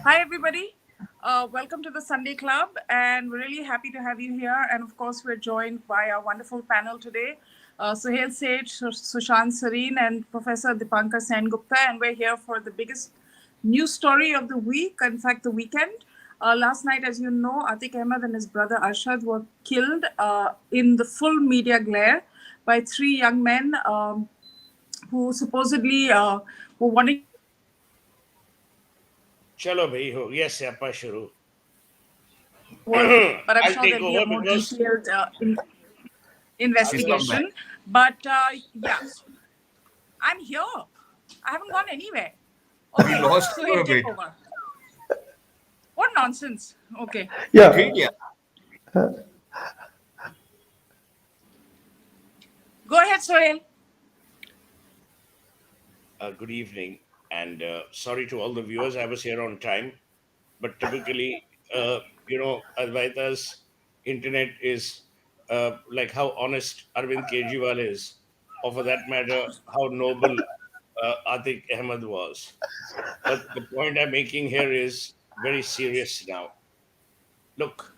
Hi, everybody. Welcome to the Sunday Club, and we're really happy to have you here. And of course, we're joined by our wonderful panel today, Suhel Seth, Sushant Sareen, and Professor Dipankar Sengupta. And we're here for the biggest news story of the week, in fact, the weekend. Last night, as you know, Atique Ahmed and his brother Arshad were killed in the full media glare by three young men who supposedly were wanting. चलो भाई हो गया स्यापा शुरू But I'm I'll sure take there'll be a over more because detailed He's come back. investigation. But yeah, I'm here. I haven't gone anywhere. We Okay, lost so you he'll a take bit. over. What nonsense. Okay. Yeah, Media. Go ahead, Sohail. good evening and sorry to all the viewers. I was here on time, but typically, Advaita's internet is like how honest Arvind Kejriwal is, or for that matter, how noble Atik Ahmed was. But the point I'm making here is very serious now. Look,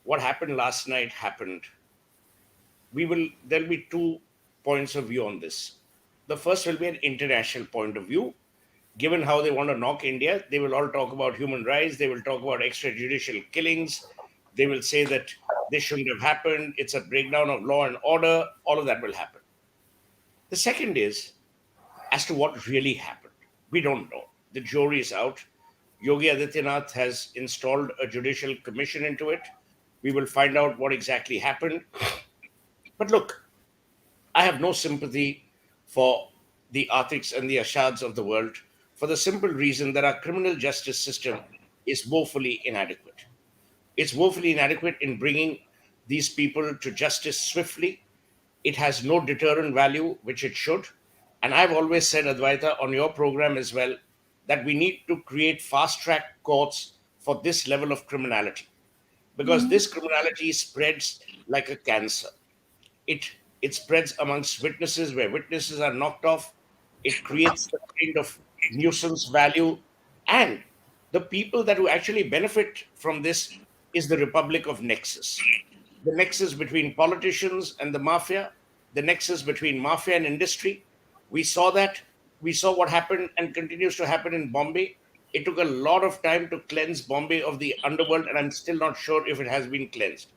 what happened last night happened. There'll be two points of view on this. The first will be an international point of view. Given how they want to knock India, they will all talk about human rights, they will talk about extrajudicial killings, they will say that this shouldn't have happened, it's a breakdown of law and order. All of that will happen. The second is as to what really happened. We don't know. The jury is out. Yogi Adityanath has installed a judicial commission into it. We will find out what exactly happened. But look, I have no sympathy for the Atiks and the Ashads of the world for the simple reason that our criminal justice system is woefully inadequate. It's woefully inadequate in bringing these people to justice swiftly. It has no deterrent value, which it should. And I've always said, Advaita, on your program as well, that we need to create fast track courts for this level of criminality because this criminality spreads like a cancer. It spreads amongst witnesses where witnesses are knocked off. It creates the kind of nuisance value, and the people that will actually benefit from this is the republic of nexus, the nexus between politicians and the mafia, the nexus between mafia and industry. We saw that. We saw what happened and continues to happen in Bombay. It took a lot of time to cleanse Bombay of the underworld, and I'm still not sure if it has been cleansed.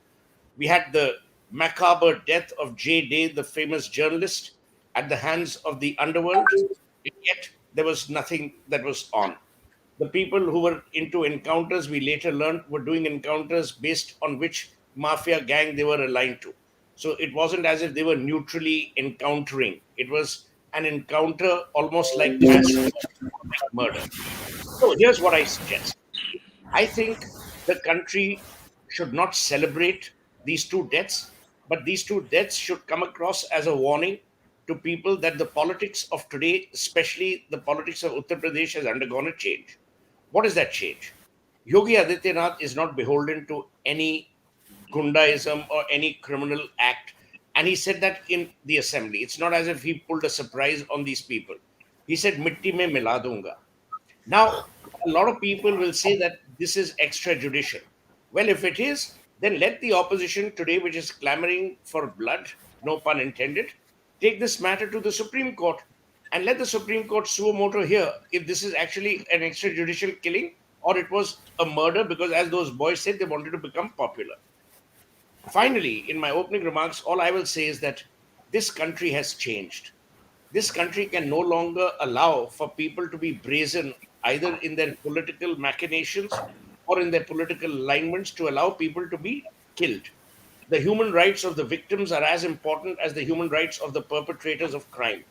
We had the macabre death of J. Day, the famous journalist, at the hands of the underworld, yet there was nothing that was on. The people who were into encounters, we later learned, were doing encounters based on which mafia gang they were aligned to. So it wasn't as if they were neutrally encountering, it was an encounter almost like massacre, like murder. So here's what I suggest. I think the country should not celebrate these two deaths, but these two deaths should come across as a warning to people that the politics of today, especially the politics of Uttar Pradesh, has undergone a change. What is that change? Yogi Adityanath is not beholden to any gundaism or any criminal act. And he said that in the assembly. It's not as if he pulled a surprise on these people. He said, Mitti mein mila dunga. Now, a lot of people will say that this is extrajudicial. Well, if it is, then let the opposition today, which is clamoring for blood, no pun intended, take this matter to the Supreme Court and let the Supreme Court suo moto here if this is actually an extrajudicial killing or it was a murder because, as those boys said, they wanted to become popular. Finally, in my opening remarks, all I will say is that this country has changed. This country can no longer allow for people to be brazen either in their political machinations or in their political alignments to allow people to be killed. The human rights of the victims are as important as the human rights of the perpetrators of crime.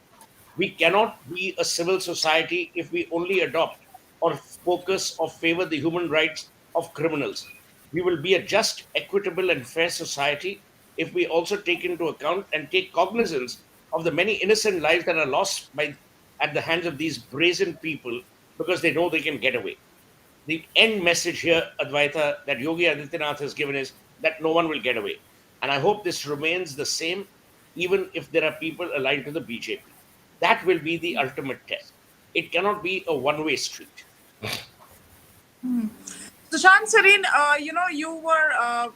We cannot be a civil society if we only adopt or focus or favor the human rights of criminals. We will be a just, equitable, and fair society if we also take into account and take cognizance of the many innocent lives that are lost at the hands of these brazen people because they know they can get away. The end message here, Advaita, that Yogi Adityanath has given is that no one will get away. And I hope this remains the same, even if there are people aligned to the BJP. That will be the ultimate test. It cannot be a one way street. Sushant Sareen, you were,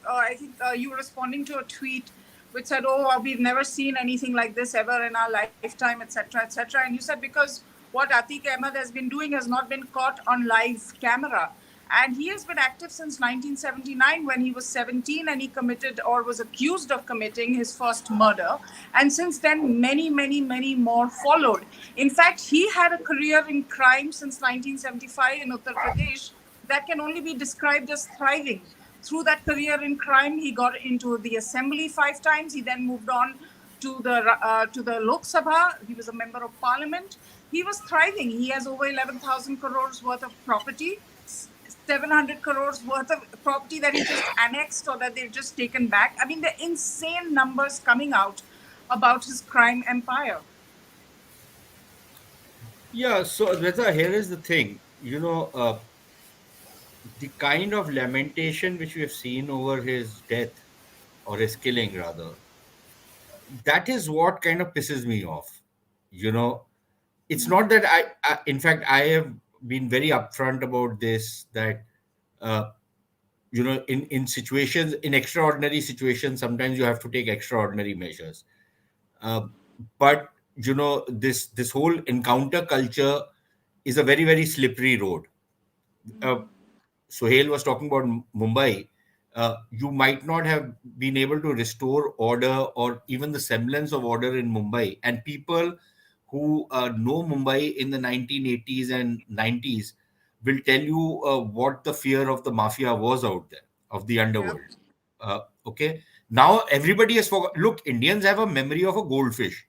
I think you were responding to a tweet which said, "Oh, we've never seen anything like this ever in our lifetime, etc., etc." And you said because what Atique Ahmed has been doing has not been caught on live camera, and he has been active since 1979 when he was 17 and he committed or was accused of committing his first murder. And since then, many, many, many more followed. In fact, he had a career in crime since 1975 in Uttar Pradesh that can only be described as thriving. Through that career in crime, he got into the assembly 5 times. He then moved on to the Lok Sabha. He was a member of parliament. He was thriving. He has over 11,000 crores worth of property, 700 crores worth of property that he just annexed or that they've just taken back. I mean, the insane numbers coming out about his crime empire. Yeah, so Advaita, here is the thing. The kind of lamentation which we have seen over his death, or his killing rather, that is what kind of pisses me off. You know, it's not that in fact, I have been very upfront about this, that, uh, in situations, in extraordinary situations, sometimes you have to take extraordinary measures. Uh, but, this whole encounter culture is a very, very slippery road. Uh, Suhail was talking about Mumbai. You might not have been able to restore order or even the semblance of order in Mumbai. And people who know Mumbai in the 1980s and 90s will tell you what the fear of the mafia was out there, of the Yeah. underworld. Okay. Now everybody has forgot. Look, Indians have a memory of a goldfish.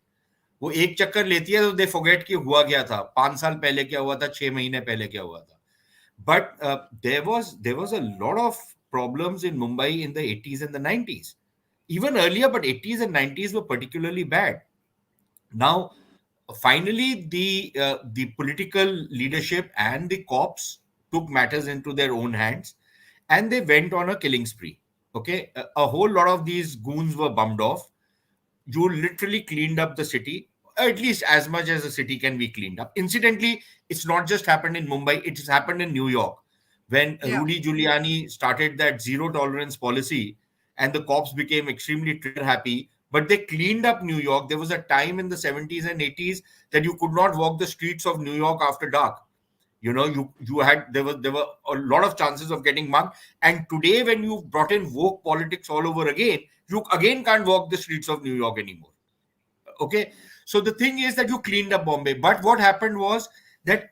वो एक चक्कर लेती है तो they forget कि हुआ क्या था, 5 साल पहले क्या हुआ था, 6 महीने पहले क्या हुआ था. But there was a lot of problems in Mumbai in the 80s and the 90s. Even earlier, but 80s and 90s were particularly bad. Now, finally, the political leadership and the cops took matters into their own hands, and they went on a killing spree. Okay, a whole lot of these goons were bummed off. You literally cleaned up the city, at least as much as the city can be cleaned up. Incidentally, it's not just happened in Mumbai, it has happened in New York when Yeah. Rudy Giuliani started that zero tolerance policy, and the cops became extremely trigger happy. But they cleaned up New York. There was a time in the 70s and 80s that you could not walk the streets of New York after dark. You had, there were a lot of chances of getting mugged. And today, when you brought in woke politics all over again, you again can't walk the streets of New York anymore. Okay, so the thing is that you cleaned up Bombay, but what happened was that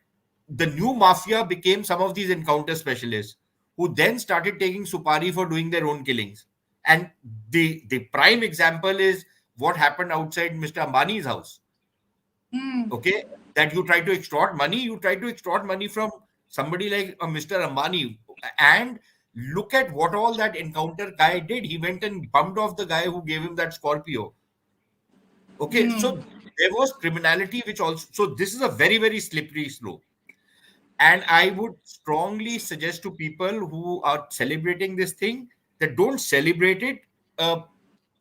the new mafia became some of these encounter specialists who then started taking supari for doing their own killings. And the prime example is what happened outside Mr. Ambani's house. Okay, that you try to extort money from somebody like Mr. Ambani. And look at what all that encounter guy did. He went and bumped off the guy who gave him that Scorpio. Okay, so there was criminality, which also, so this is a very, very slippery slope. And I would strongly suggest to people who are celebrating this thing that don't celebrate it. Uh,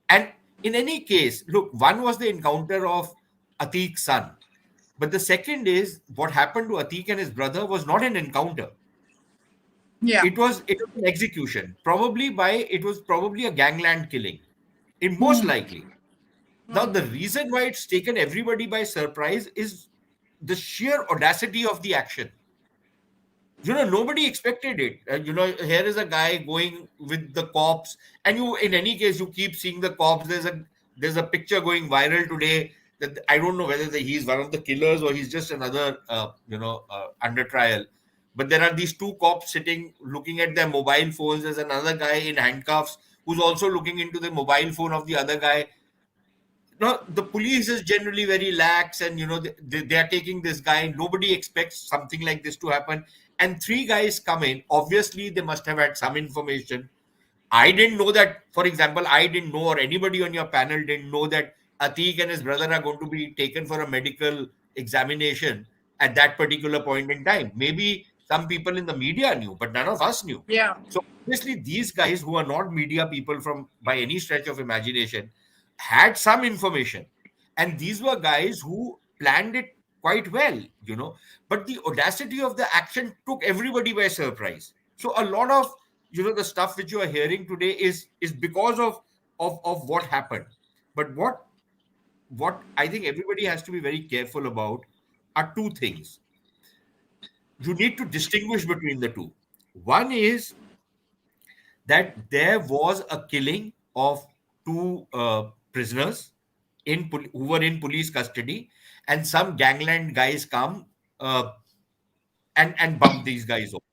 and in any case, look, one was the encounter of Atik's son. But the second is what happened to Atik and his brother was not an encounter. Yeah. It was an execution. It was probably a gangland killing. In most likely. Now, the reason why it's taken everybody by surprise is the sheer audacity of the action. Nobody expected it. Here is a guy going with the cops, and in any case, you keep seeing the cops. There's a picture going viral today that I don't know whether he's one of the killers or he's just another, under trial. But there are these two cops sitting, looking at their mobile phones. There's another guy in handcuffs who's also looking into the mobile phone of the other guy. No, the police is generally very lax, and they are taking this guy. Nobody expects something like this to happen, and three guys come in. Obviously they must have had some information. I didn't know that. For example, I didn't know, or anybody on your panel didn't know, that Atik and his brother are going to be taken for a medical examination at that particular point in time. Maybe some people in the media knew, but none of us knew. Yeah. So obviously, these guys, who are not media people from by any stretch of imagination, had some information, and these were guys who planned it quite well. But the audacity of the action took everybody by surprise. So a lot of the stuff which you are hearing today is because of what happened. But what I think everybody has to be very careful about are two things. You need to distinguish between the two. One is that there was a killing of two prisoners who were in police custody, and some gangland guys come uh, and bump these guys off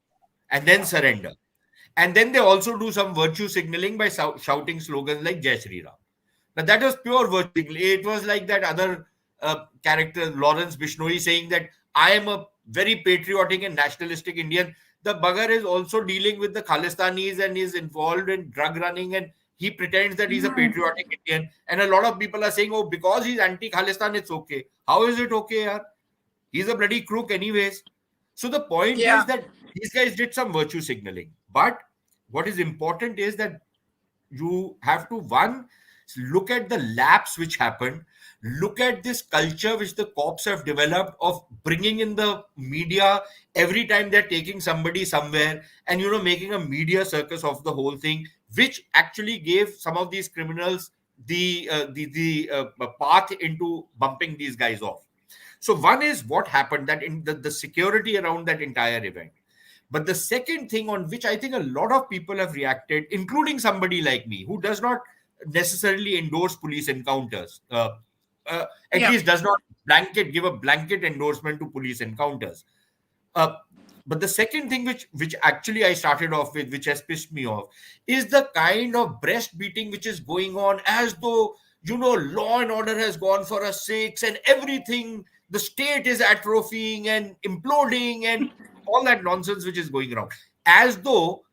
and then surrender. And then they also do some virtue signaling by shouting slogans like Jai Shri Ram. Now that was pure virtue signaling. It was like that other character, Lawrence Bishnoi, saying that I am a very patriotic and nationalistic Indian. The bugger is also dealing with the Khalistanis and is involved in drug running, and he pretends that he's a patriotic Indian. And a lot of people are saying, oh, because he's anti-Khalistan, it's okay. How is it okay, yaar? He's a bloody crook anyways. So the point is Yeah. that these guys did some virtue signaling. But what is important is that you have to, one, look at the lapse which happened, look at this culture which the cops have developed of bringing in the media every time they're taking somebody somewhere, and making a media circus of the whole thing, which actually gave some of these criminals the path into bumping these guys off. So one is what happened, that in the security around that entire event. But the second thing on which I think a lot of people have reacted, including somebody like me who does not necessarily endorse police encounters, at Yeah. least does not give a blanket endorsement to police encounters. Uh, but the second thing which actually I started off with, which has pissed me off, is the kind of breast beating which is going on, as though law and order has gone for a six and everything. The state is atrophying and imploding and all that nonsense which is going around, as though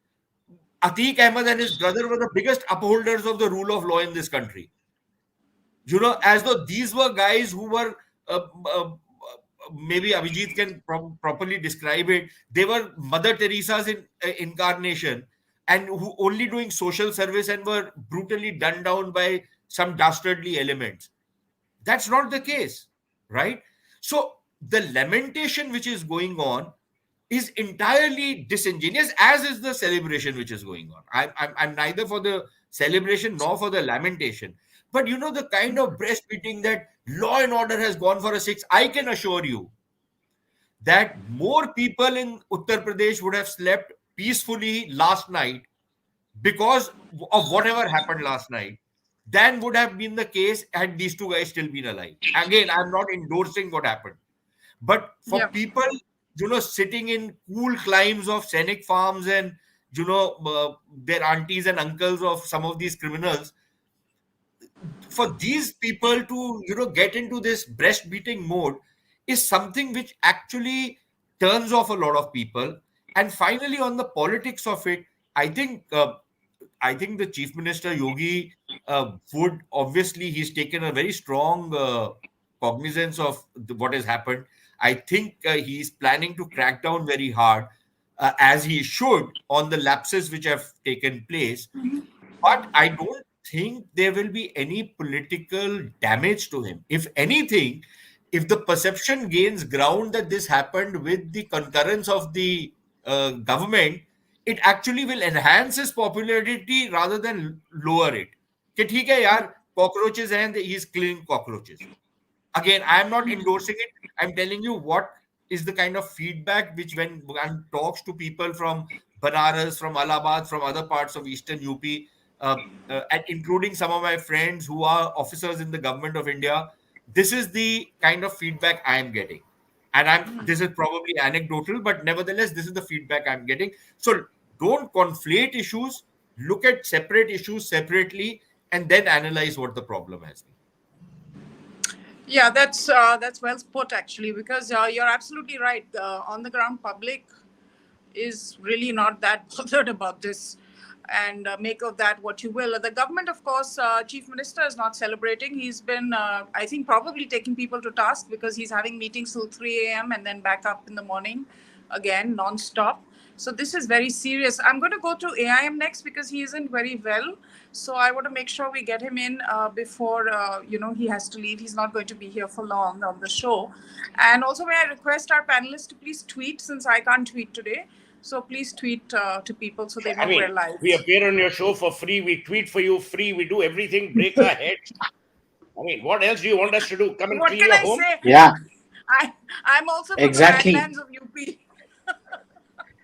Atique Ahmed and his brother were the biggest upholders of the rule of law in this country. As though these were guys who were, uh, uh, maybe Abhijit can properly describe it. They were Mother Teresa's incarnation, and who only doing social service and were brutally done down by some dastardly elements. That's not the case, right? So the lamentation which is going on is entirely disingenuous, as is the celebration which is going on. I'm neither for the celebration nor for the lamentation. But the kind of breast beating that law and order has gone for a six, I can assure you that more people in Uttar Pradesh would have slept peacefully last night because of whatever happened last night than would have been the case had these two guys still been alive. Again, I'm not endorsing what happened. But for Yeah. people, sitting in cool climes of scenic farms and, their aunties and uncles of some of these criminals, for these people to, get into this breast beating mode is something which actually turns off a lot of people. And finally, on the politics of it, I think, I think the Chief Minister Yogi would obviously, he's taken a very strong cognizance of what has happened. I think he's planning to crack down very hard, as he should, on the lapses which have taken place. But I don't think there will be any political damage to him. If anything, if the perception gains ground that this happened with the concurrence of the government, it actually will enhance his popularity rather than lower it. कि ठीक है यार, cockroaches and he is killing cockroaches. Again, I am not endorsing it. I'm telling you what is the kind of feedback which, when one talks to people from Banaras, from Allahabad, from other parts of Eastern UP, and including some of my friends who are officers in the government of India, this is the kind of feedback I am getting. And this is probably anecdotal, but nevertheless, this is the feedback I'm getting. So don't conflate issues, look at separate issues separately, and then analyze what the problem has been. Yeah, that's well put actually, because you're absolutely right. The on the ground public is really not that bothered about this, and make of that what you will. The government, of course, Chief Minister is not celebrating. He's been, I think, probably taking people to task because he's having meetings till 3 a.m. and then back up in the morning again, non-stop. So this is very serious. I'm going to go to AIM next because he isn't very well. So I want to make sure we get him in before he has to leave. He's not going to be here for long on the show. And also, may I request our panelists to please tweet, since I can't tweet today. So please tweet to people so they I know we're mean, live. we appear on your show for free. We tweet for you free. We do everything. Break our heads. I mean, what else do you want us to do? Come and What clean can your I home? say? Yeah, I'm also from the exactly. badlands of UP.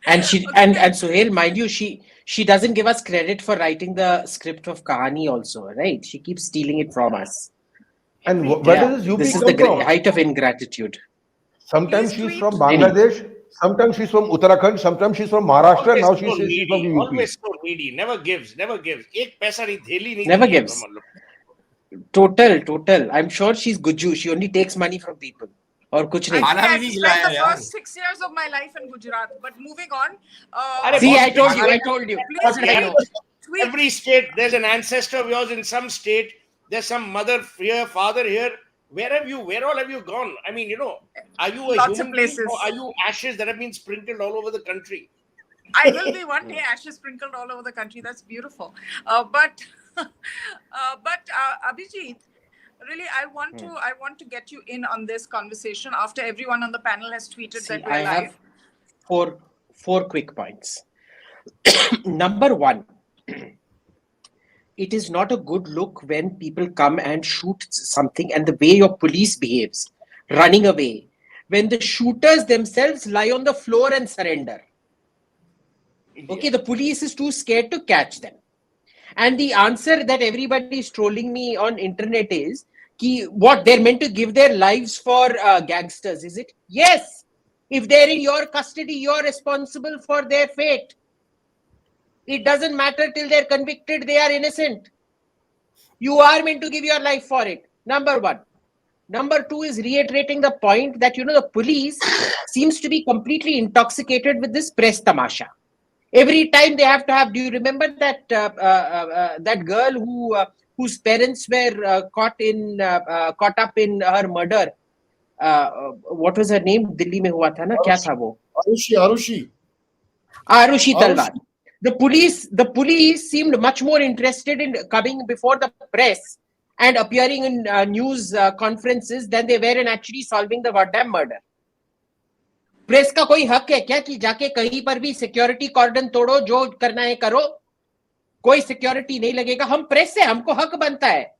And she Okay. and Suhail, mind you, she doesn't give us credit for writing the script of Kahani also, right? She keeps stealing it from us. And Every where Yeah, does this UP this is the come from? height of ingratitude. Sometimes Please she's from tweet. Anyway, Bangladesh, sometimes she's from Uttarakhand, sometimes she's from Maharashtra, Always now she so says she's from needy. the UP. Always so needy. Never gives. Never gives. एक पैसा नहीं थैली नहीं never दी है gives. Kamal. Total. I'm sure she's Guju. She only takes money from people. Or kuch nahi. Actually, खाना भी I've नहीं spent खिलाया the यार. first 6 years of my life in Gujarat. But moving on, अरे See, बहुत I told खाना you. I नहीं told you. please What did I यार. know? tweet. Every state, there's an ancestor of yours in some state. There's some mother here, father here. Where all have you gone? I mean, are you a Lots of human being or places. are you ashes that have been sprinkled all over the country? I will be one day, ashes sprinkled all over the country. That's beautiful. But Abhijit, really, I want to get you in on this conversation after everyone on the panel has tweeted See, that I we're live. have four quick points. Number one, it is not a good look when people come and shoot something and the way your police behaves, running away, when the shooters themselves lie on the floor and surrender. Okay, the police is too scared to catch them. And the answer that everybody is trolling me on internet is, what, they're meant to give their lives for gangsters, is it? Yes. If they're in your custody, you're responsible for their fate. It doesn't matter till they're convicted, they are innocent. You are meant to give your life for it. Number one. Number two is reiterating the point that, the police seems to be completely intoxicated with this press tamasha. Every time they have to have. Do you remember that that girl whose parents were caught up in her murder? What was her name? Delhi में हुआ था ना? क्या था वो? Arushi. Arushi Talwar. The police seemed much more interested in coming before the press and appearing in news conferences than they were in actually solving the goddamn murder. Press का कोई हक है क्या कि जाके कहीं पर भी सिक्योरिटी कॉर्डन तोड़ो, जो करना है करो, कोई सिक्योरिटी नहीं लगेगा? हम प्रेस से, हमको हक बनता है.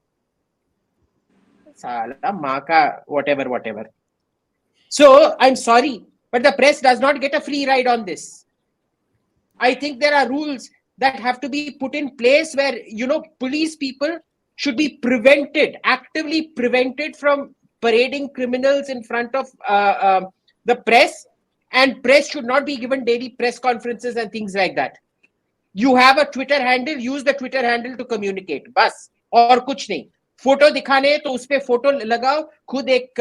साला माँ का whatever. So I'm sorry, but the press does not get a free ride on this. I think there are rules that have to be put in place where, police people should be actively prevented from parading criminals in front of the press, and press should not be given daily press conferences and things like that. You have a Twitter handle, use the Twitter handle to communicate. बस और कुछ नहीं. Photo दिखाने तो उस पे photo लगाओ, खुद एक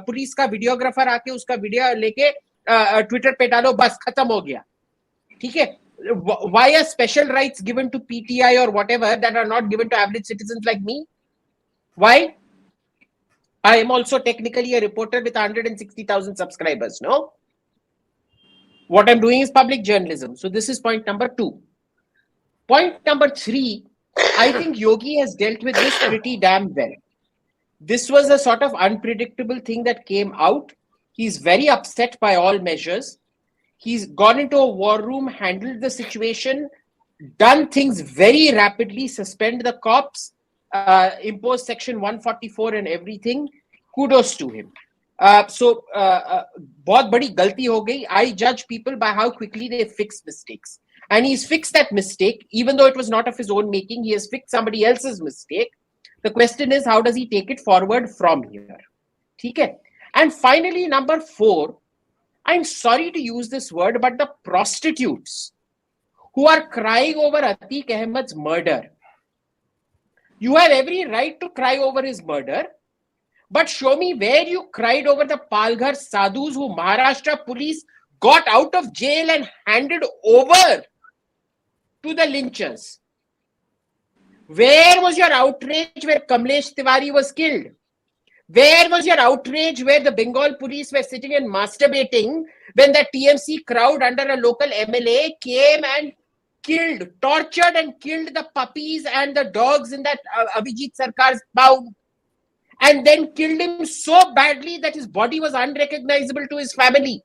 पुलिस का वीडियोग्राफर आके उसका वीडियो लेके ट्विटर पे डालो, बस खत्म हो गया. ठीक है? Why are special rights given to PTI or whatever that are not given to average citizens like me? Why? I am also technically a reporter with 160,000 subscribers, no? What I'm doing is public journalism. So this is point number 2. Point number 3, I think Yogi has dealt with this pretty damn well. This was a sort of unpredictable thing that came out. He's very upset by all measures. He's gone into a war room, handled the situation, done things very rapidly, suspend the cops, impose section 144 and everything. Kudos to him. So, बहुत बड़ी गलती हो गई. I judge people by how quickly they fix mistakes. And he's fixed that mistake, even though it was not of his own making. He has fixed somebody else's mistake. The question is, how does he take it forward from here? Okay? And finally, number 4, I'm sorry to use this word, but the prostitutes who are crying over Atique Ahmed's murder. You have every right to cry over his murder, but show me where you cried over the Palghar sadhus who Maharashtra police got out of jail and handed over to the lynchers. Where was your outrage where Kamlesh Tiwari was killed? Where was your outrage where the Bengal police were sitting and masturbating when the TMC crowd under a local MLA came and killed, tortured and killed the puppies and the dogs in that Abhijit Sarkar's pound, and then killed him so badly that his body was unrecognizable to his family?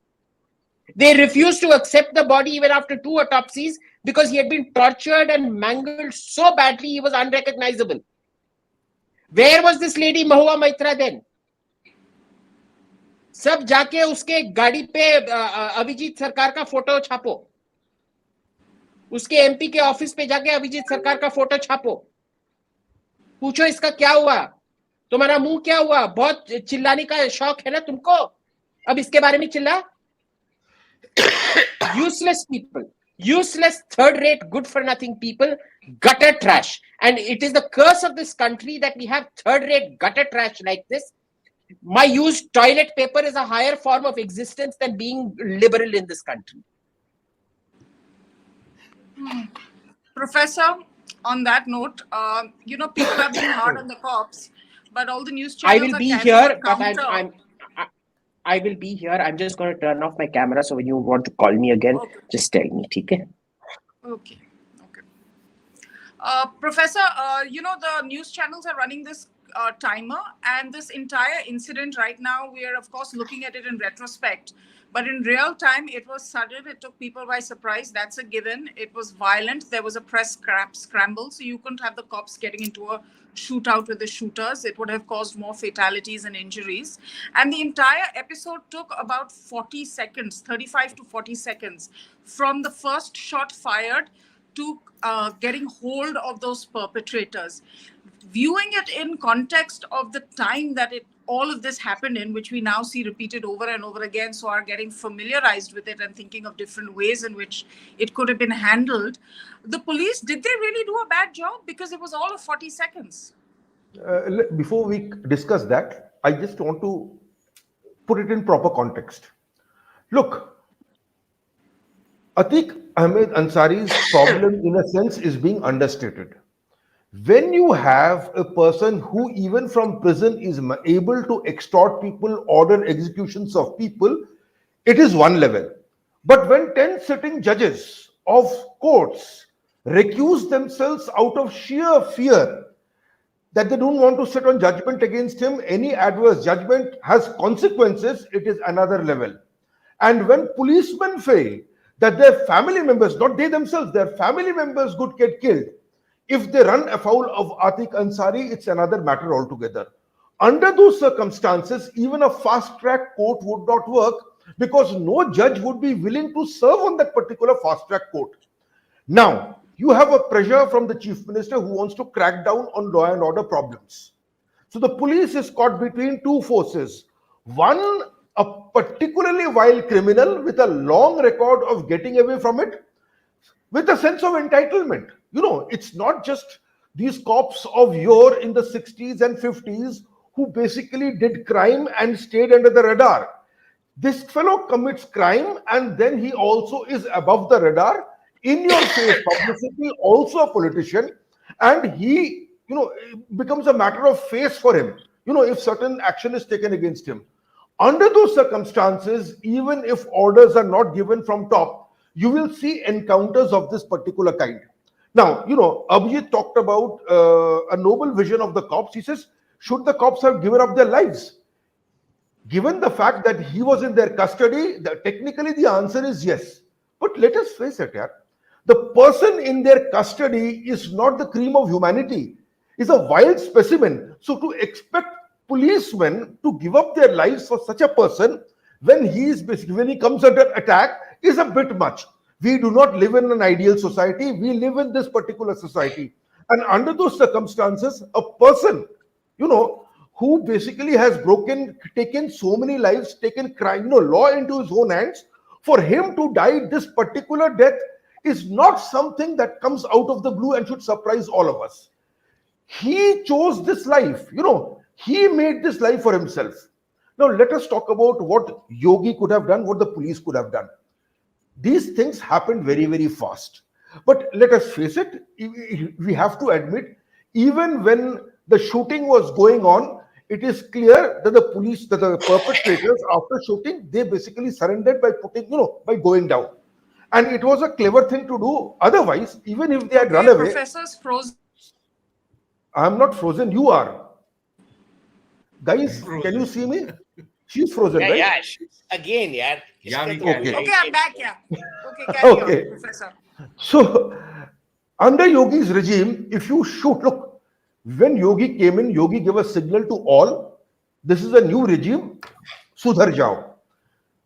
They refused to accept the body even after 2 autopsies because he had been tortured and mangled so badly he was unrecognizable. Where was this lady Mahua Maitra then? सब जाके उसके गाड़ी पे अभिजीत सरकार का photo छापो, उसके MP के office पे जाके अभिजीत सरकार का फोटो छापो, पूछो इसका क्या हुआ, तुम्हारा मुंह क्या हुआ, बहुत चिल्लाने का शौक है ना तुमको, अब इसके बारे में चिल्ला. Useless people, useless, third-rate, good-for-nothing people, gutter trash. And it is the curse of this country that we have third-rate gutter trash like this. My used toilet paper is a higher form of existence than being liberal in this country. Professor, on that note, people are being hard on the cops, but all the news channels I will are be carrying here, a but counter. I will be here. I'm just going to turn off my camera. So when you want to call me again, Okay. just tell me. Okay? Okay. Professor, the news channels are running this timer, and this entire incident right now, we are of course looking at it in retrospect, but in real time, it was sudden. It took people by surprise. That's a given. It was violent. There was a press scramble, so you couldn't have the cops getting into a shootout with the shooters. It would have caused more fatalities and injuries. And the entire episode took about 40 seconds, 35 to 40 seconds, from the first shot fired to getting hold of those perpetrators. Viewing it in context of the time that all of this happened in, which we now see repeated over and over again, so are getting familiarized with it and thinking of different ways in which it could have been handled. The police, did they really do a bad job? Because it was all of 40 seconds. Before we discuss that, I just want to put it in proper context. Look, Atique Ahmed Ansari's problem, in a sense, is being understated. When you have a person who, even from prison, is able to extort people, order executions of people, it is one level. But when 10 sitting judges of courts recuse themselves out of sheer fear that they don't want to sit on judgment against him, any adverse judgment has consequences, it is another level. And when policemen fail, that their family members, not they themselves, their family members could get killed. If they run afoul of Atique Ansari, it's another matter altogether. Under those circumstances, even a fast-track court would not work because no judge would be willing to serve on that particular fast-track court. Now, you have a pressure from the chief minister who wants to crack down on law and order problems. So the police is caught between two forces. One, a particularly vile criminal with a long record of getting away from it, with a sense of entitlement. It's not just these cops of yore in the 60s and 50s who basically did crime and stayed under the radar. This fellow commits crime and then he also is above the radar, in your face publicity, also a politician, and he, becomes a matter of face for him, if certain action is taken against him. Under those circumstances, even if orders are not given from top, you will see encounters of this particular kind. Now, Abhijit talked about a noble vision of the cops. He says, should the cops have given up their lives? Given the fact that he was in their custody, technically the answer is yes. But let us face it, the person in their custody is not the cream of humanity. He's a wild specimen. So to expect policemen to give up their lives for such a person when he comes under attack is a bit much. We do not live in an ideal society. We live in this particular society. And under those circumstances, a person, who basically has taken so many lives, taken crime, law into his own hands, for him to die this particular death is not something that comes out of the blue and should surprise all of us. He chose this life, he made this life for himself. Now let us talk about what Yogi could have done, what the police could have done. These things happened very, very fast. But let us face it, we have to admit, even when the shooting was going on, it is clear that the perpetrators, after shooting, they basically surrendered by by going down. And it was a clever thing to do. Otherwise, even if they had run away. Professor's frozen. I'm not frozen, you are. Guys, can you see me? She's frozen, Yeah, right? yeah. Again, yeah. Yeah, we इसके तो can. Okay. नहीं Okay, I'm change back. हुआ. Yeah. Okay, carry on, Okay. Professor. So, under Yogi's regime, if you shoot, look, when Yogi came in, Yogi gave a signal to all, this is a new regime, Sudhar Jao.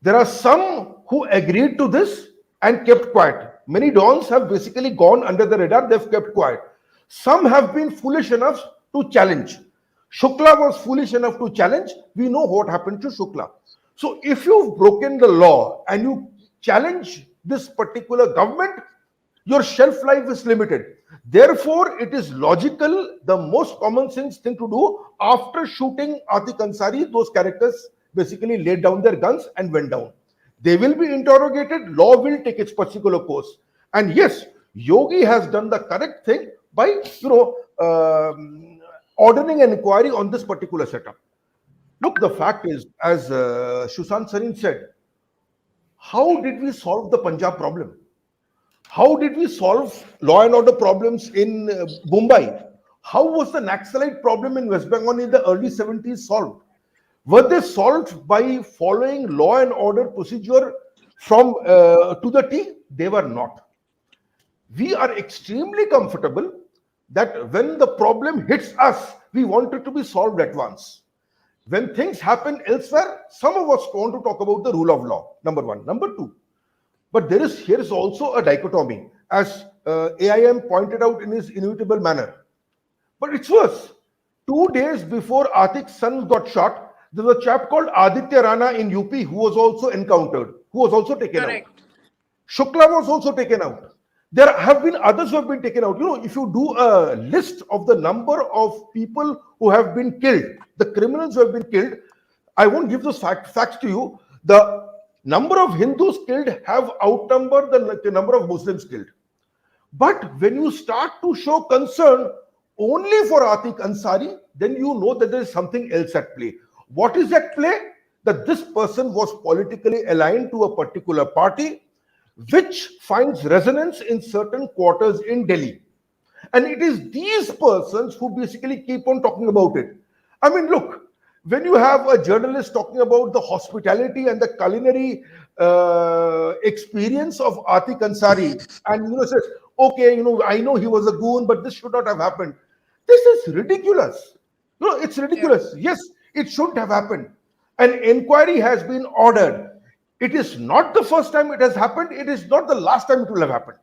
There are some who agreed to this and kept quiet. Many dons have basically gone under the radar, they've kept quiet. Some have been foolish enough to challenge. Shukla was foolish enough to challenge. We know what happened to Shukla. So if you've broken the law and you challenge this particular government, your shelf life is limited. Therefore, it is logical, the most common sense thing to do after shooting Atik Ansari, those characters basically laid down their guns and went down. They will be interrogated, law will take its particular course. And yes, Yogi has done the correct thing by, ordering an inquiry on this particular setup. Look, the fact is, as Sushant Sareen said, how did we solve the Punjab problem? How did we solve law and order problems in Mumbai? How was the Naxalite problem in West Bengal in the early 70s solved? Were they solved by following law and order procedure from to the T? They were not. We are extremely comfortable that when the problem hits us, we want it to be solved at once. When things happen elsewhere, some of us want to talk about the rule of law. Number one. Number two, but here is also a dichotomy, as AIM pointed out in his inevitable manner. But it's worse. 2 days before Atik's son got shot, there was a chap called Aditya Rana in UP who was also encountered, who was also taken out. Correct. Shukla was also taken out. There have been others who have been taken out. If you do a list of the number of people who have been killed, the criminals who have been killed, I won't give those facts to you. The number of Hindus killed have outnumbered the number of Muslims killed. But when you start to show concern only for Atik Ansari, then you know that there is something else at play. What is at play? That this person was politically aligned to a particular party, which finds resonance in certain quarters in Delhi. And it is these persons who basically keep on talking about it. I mean, look, when you have a journalist talking about the hospitality and the culinary experience of Atik Ansari, and says, okay, I know he was a goon, but this should not have happened. This is ridiculous. It's ridiculous. Yes, it shouldn't have happened. An inquiry has been ordered. It is not the first time it has happened. It is not the last time it will have happened.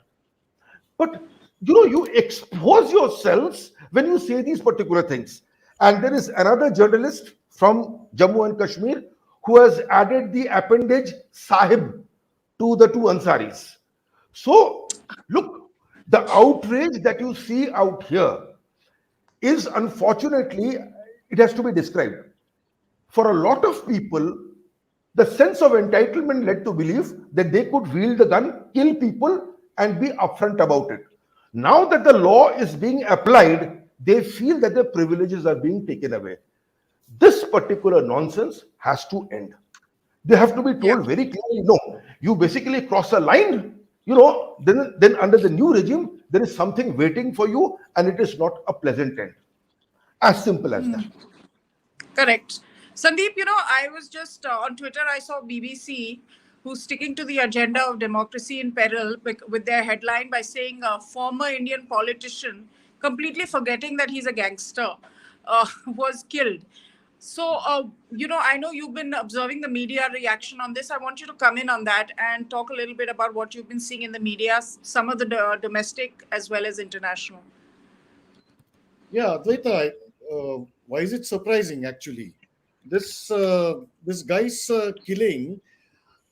But you expose yourselves when you say these particular things. And there is another journalist from Jammu and Kashmir who has added the appendage Sahib to the two Ansaris. So, look, the outrage that you see out here is, unfortunately, it has to be described. For a lot of people, the sense of entitlement led to believe that they could wield the gun, kill people, and be upfront about it. Now that the law is being applied, they feel that their privileges are being taken away. This particular nonsense has to end. They have to be told very clearly, no, you basically cross a line, then under the new regime, there is something waiting for you, and it is not a pleasant end. As simple as that. Correct. Sandeep, I was just on Twitter, I saw BBC who's sticking to the agenda of democracy in peril with their headline by saying a former Indian politician, completely forgetting that he's a gangster, was killed. So, I know you've been observing the media reaction on this. I want you to come in on that and talk a little bit about what you've been seeing in the media, some of the domestic as well as international. Yeah, Advaita, why is it surprising actually? This guy's killing,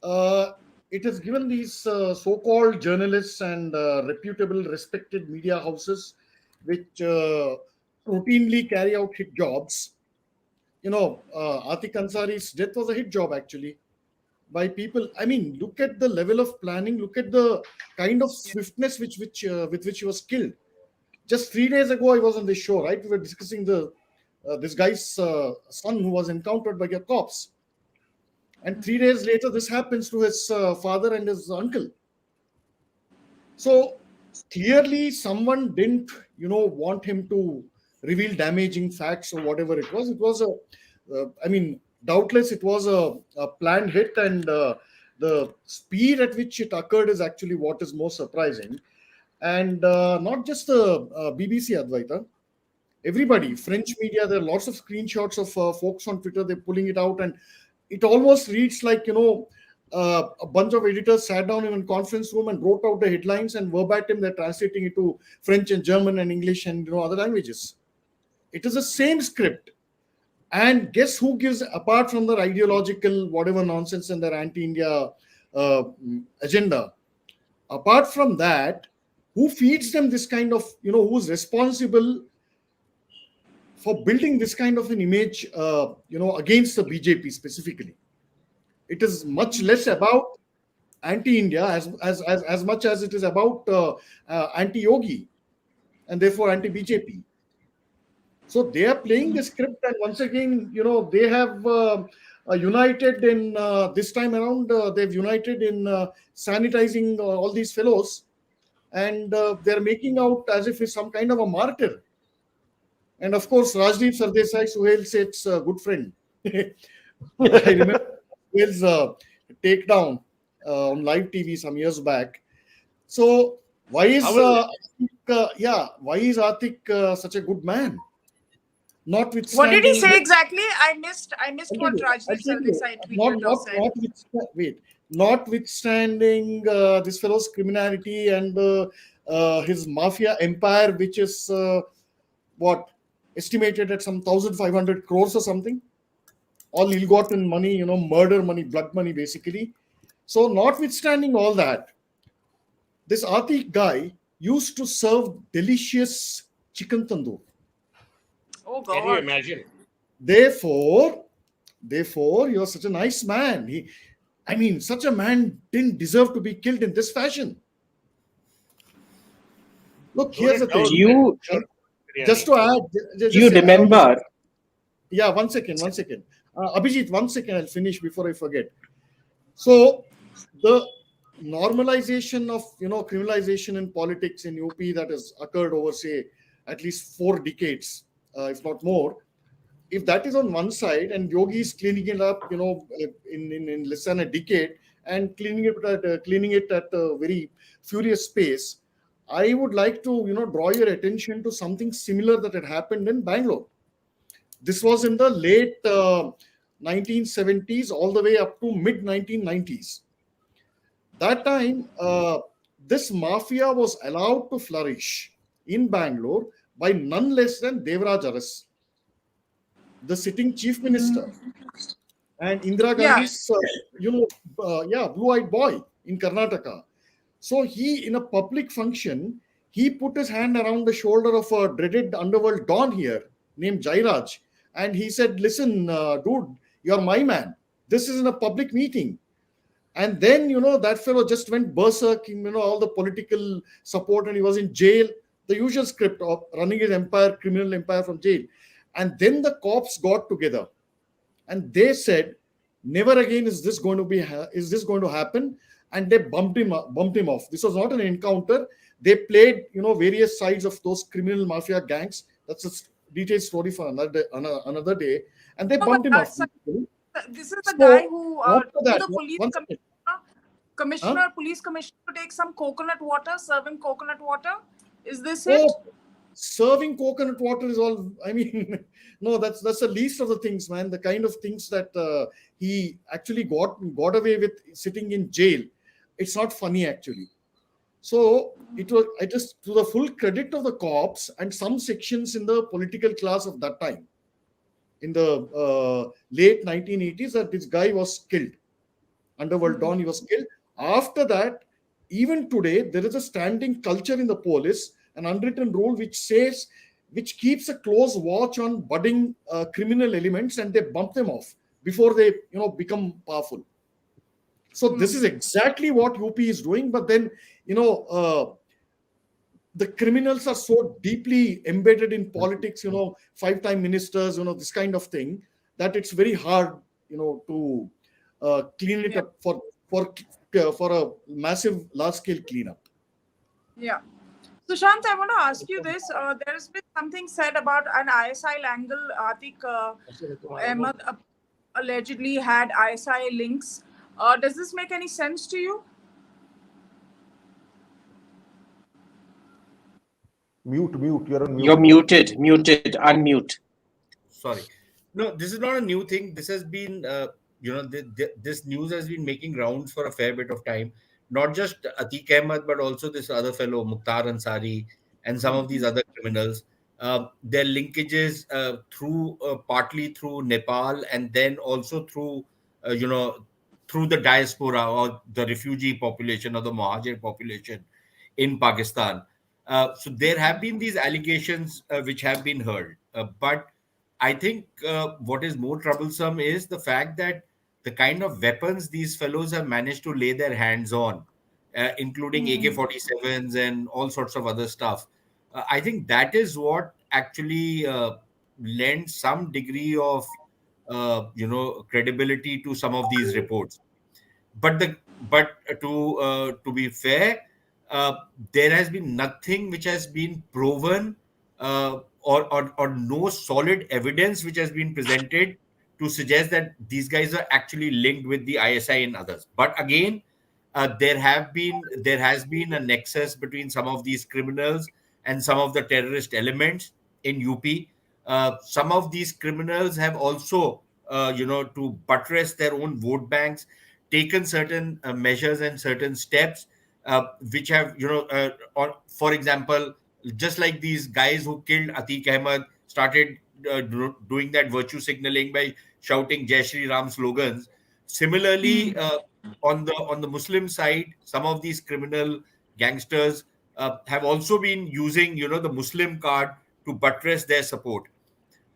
it has given these so-called journalists and reputable, respected media houses, which routinely carry out hit jobs. Atik Ansari's death was a hit job actually by people. I mean, look at the level of planning. Look at the kind of swiftness with which he was killed. Just 3 days ago, I was on this show, right? We were discussing this guy's son who was encountered by the cops. And 3 days later, this happens to his father and his uncle. So clearly, someone didn't, want him to reveal damaging facts or whatever it was. It was doubtless it was a planned hit, and the speed at which it occurred is actually what is most surprising. And not just the BBC, Advaita. Everybody, French media, there are lots of screenshots of folks on Twitter. They're pulling it out, and it almost reads like, a bunch of editors sat down in a conference room and wrote out the headlines, and verbatim they're translating it to French and German and English and other languages. It is the same script. And guess who gives, apart from their ideological whatever nonsense and their anti-India agenda, apart from that, who feeds them this kind of, who's responsible for building this kind of an image, against the BJP specifically? It is much less about anti-India as much as it is about anti-Yogi and therefore anti-BJP. So they are playing the script, and once again, they have united in this time around. They've united in sanitizing all these fellows, and they're making out as if it's some kind of a martyr. And of course, Rajdeep Sardesai, Suhel Seth's good friend. I remember Suhel's takedown on live TV some years back. So why is Atique such a good man? What did he say exactly? I missed what Rajdeep Sardesai tweeted or said. Notwithstanding this fellow's criminality and his mafia empire, which is estimated at some 1,500 crores or something, all ill-gotten money, murder money, blood money, basically. So, notwithstanding all that, this Atique guy used to serve delicious chicken tandoor. Oh God! Can you imagine? Therefore, you're such a nice man. Such a man didn't deserve to be killed in this fashion. Look, here's the thing. Just to add, you remember? Yeah, one second. Abhijit, 1 second, I'll finish before I forget. So, the normalization of, criminalization in politics in UP that has occurred over, say, at least 4 decades, if not more, if that is on one side and Yogi is cleaning it up, in less than a decade and cleaning it at a very furious pace, I would like to, draw your attention to something similar that had happened in Bangalore. This was in the late 1970s all the way up to mid 1990s. That time, this mafia was allowed to flourish in Bangalore by none less than Devraj Aras, the sitting chief minister, and Indira Gandhi's, blue-eyed boy in Karnataka. So he, in a public function, he put his hand around the shoulder of a dreaded underworld don here named Jairaj, and he said, "Listen, dude, you're my man. This is in a public meeting." And then, that fellow just went berserk, all the political support, and he was in jail. The usual script of running his empire, criminal empire from jail. And then the cops got together and they said, never again is this going to happen. And they bumped him off. This was not an encounter. They played, various sides of those criminal mafia gangs. That's a detailed story for another day. And they bumped him off. This is the guy who the police commissioner to take some coconut water, serve him coconut water. Is this it? Serving coconut water is all. No, that's the least of the things, man. The kind of things that he actually got away with sitting in jail. It's not funny, actually. So it is to the full credit of the cops and some sections in the political class of that time, in the late 1980s, that this guy was killed. Underworld Don, he was killed. After that, even today, there is a standing culture in the police, an unwritten rule which keeps a close watch on budding criminal elements, and they bump them off before they become powerful. So this is exactly what UP is doing. But then the criminals are so deeply embedded in politics, 5-time ministers, this kind of thing, that it's very hard to clean it up for a massive large scale cleanup. Yeah. Sushant, I want to ask you this. There has been something said about an ISI angle, Atique Ahmed. allegedly had ISI links. Does this make any sense to you? Mute. You're on You're mute. muted, unmute. Sorry. No, this is not a new thing. This has been, this news has been making rounds for a fair bit of time. Not just Atique Ahmed, but also this other fellow, Mukhtar Ansari, and some of these other criminals. Their linkages through partly through Nepal, and then also through, uh, you know, through the diaspora or the refugee population or the Mohajir population in Pakistan. So there have been these allegations which have been heard, but I think what is more troublesome is the fact that the kind of weapons these fellows have managed to lay their hands on, including AK-47s and all sorts of other stuff, I think that is what actually lends some degree of, credibility to some of these reports. But to be fair, uh, there has been nothing which has been proven, or no solid evidence which has been presented to suggest that these guys are actually linked with the ISI and others. But again, there has been a nexus between some of these criminals and some of the terrorist elements in UP. Some of these criminals have also, to buttress their own vote banks, taken certain measures and certain steps, which have, for example, just like these guys who killed Atique Ahmed started doing that virtue signaling by shouting Jai Shri Ram slogans. Similarly, on the Muslim side, some of these criminal gangsters have also been using, the Muslim card to buttress their support.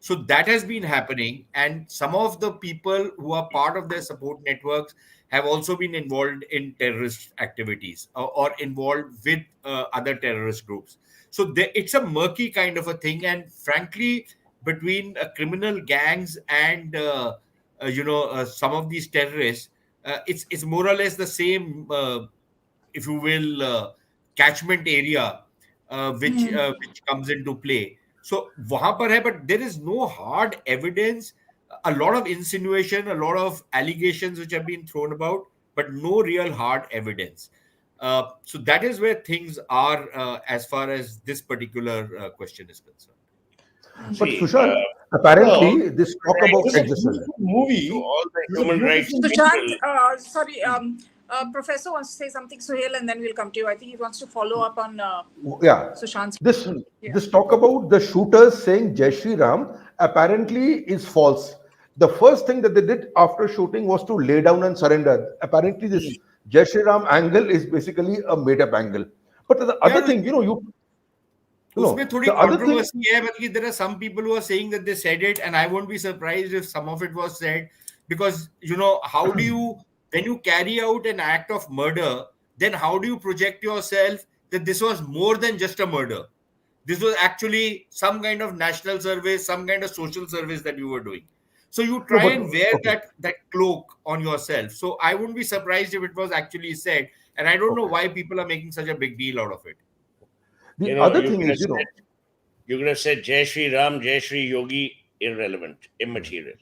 So that has been happening, and some of the people who are part of their support networks have also been involved in terrorist activities, or involved with other terrorist groups. So it's a murky kind of a thing, and frankly, between criminal gangs and some of these terrorists, it's more or less the same, if you will, catchment area, which comes into play. So वहां पर है, but there is no hard evidence. A lot of insinuation, a lot of allegations which have been thrown about, but no real hard evidence. So that is where things are, as far as this particular question is concerned. But See, Sushant, Yeah, apparently this talk rights about this is a just beautiful to movie. all the This is a human rights beautiful Sushant, people. sorry, Professor wants to say something, Suhail, and then we'll come to you. I think he wants to follow up on yeah, Sushant's this question. Yeah. this talk about the shooters saying Jai Shri Ram apparently is false. The first thing that they did after shooting was to lay down and surrender. Apparently, this Jai Shri Ram angle is basically a made-up angle. But the Yeah, other thing, उसमें थोड़ी the other thing, controversy है, but there are some people who are saying that they said it, and I won't be surprised if some of it was said, because how do you, when you carry out an act of murder, then how do you project yourself that this was more than just a murder? This was actually some kind of national service, some kind of social service that you were doing. So you no, try but and wear okay, that cloak on yourself. So I wouldn't be surprised if it was actually said, and I don't know okay. why people are making such a big deal out of it. The You know, other you thing could have is, said, you could have said Jai Shri Ram, Jai Shri Yogi, irrelevant, immaterial.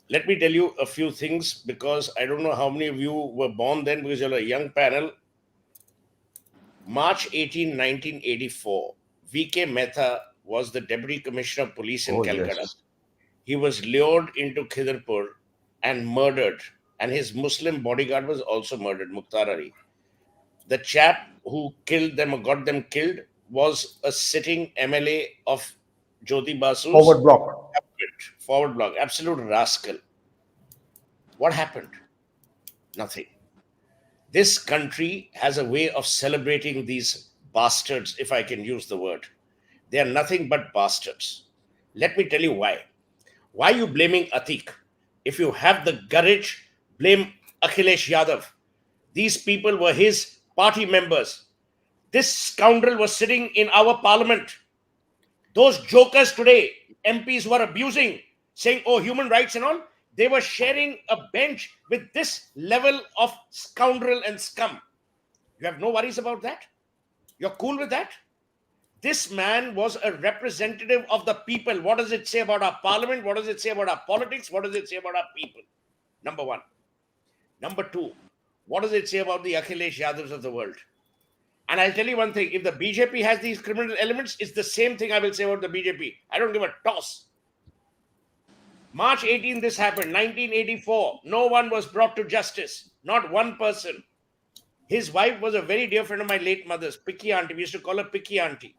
Let me tell you a few things, because I don't know how many of you were born then, because you're a young panel. March 18, 1984, V.K. Mehta was the Deputy Commissioner of Police in oh Calcutta. yes, He was lured into Khidirpur and murdered, and his Muslim bodyguard was also murdered, Mukhtar Ali. The chap who killed them or got them killed was a sitting MLA of Jyoti forward Basu's block. forward block, absolute rascal. What happened? Nothing. This country has a way of celebrating these bastards, if I can use the word. They are nothing but bastards. Let me tell you why. Why are you blaming Atik? If you have the courage, blame Akhilesh Yadav. These people were his party members. This scoundrel was sitting in our parliament. Those jokers today, MPs who are abusing, saying, oh, human rights and all, they were sharing a bench with this level of scoundrel and scum. You have no worries about that? You're cool with that? This man was a representative of the people. What does it say about our parliament? What does it say about our politics? What does it say about our people? Number one. Number two, what does it say about the Akhilesh Yadavs of the world? And I'll tell you one thing, if the BJP has these criminal elements, it's the same thing I will say about the BJP. I don't give a toss. March 18, this happened. 1984, no one was brought to justice. Not one person. His wife was a very dear friend of my late mother's, Picky Auntie. We used to call her Picky Auntie.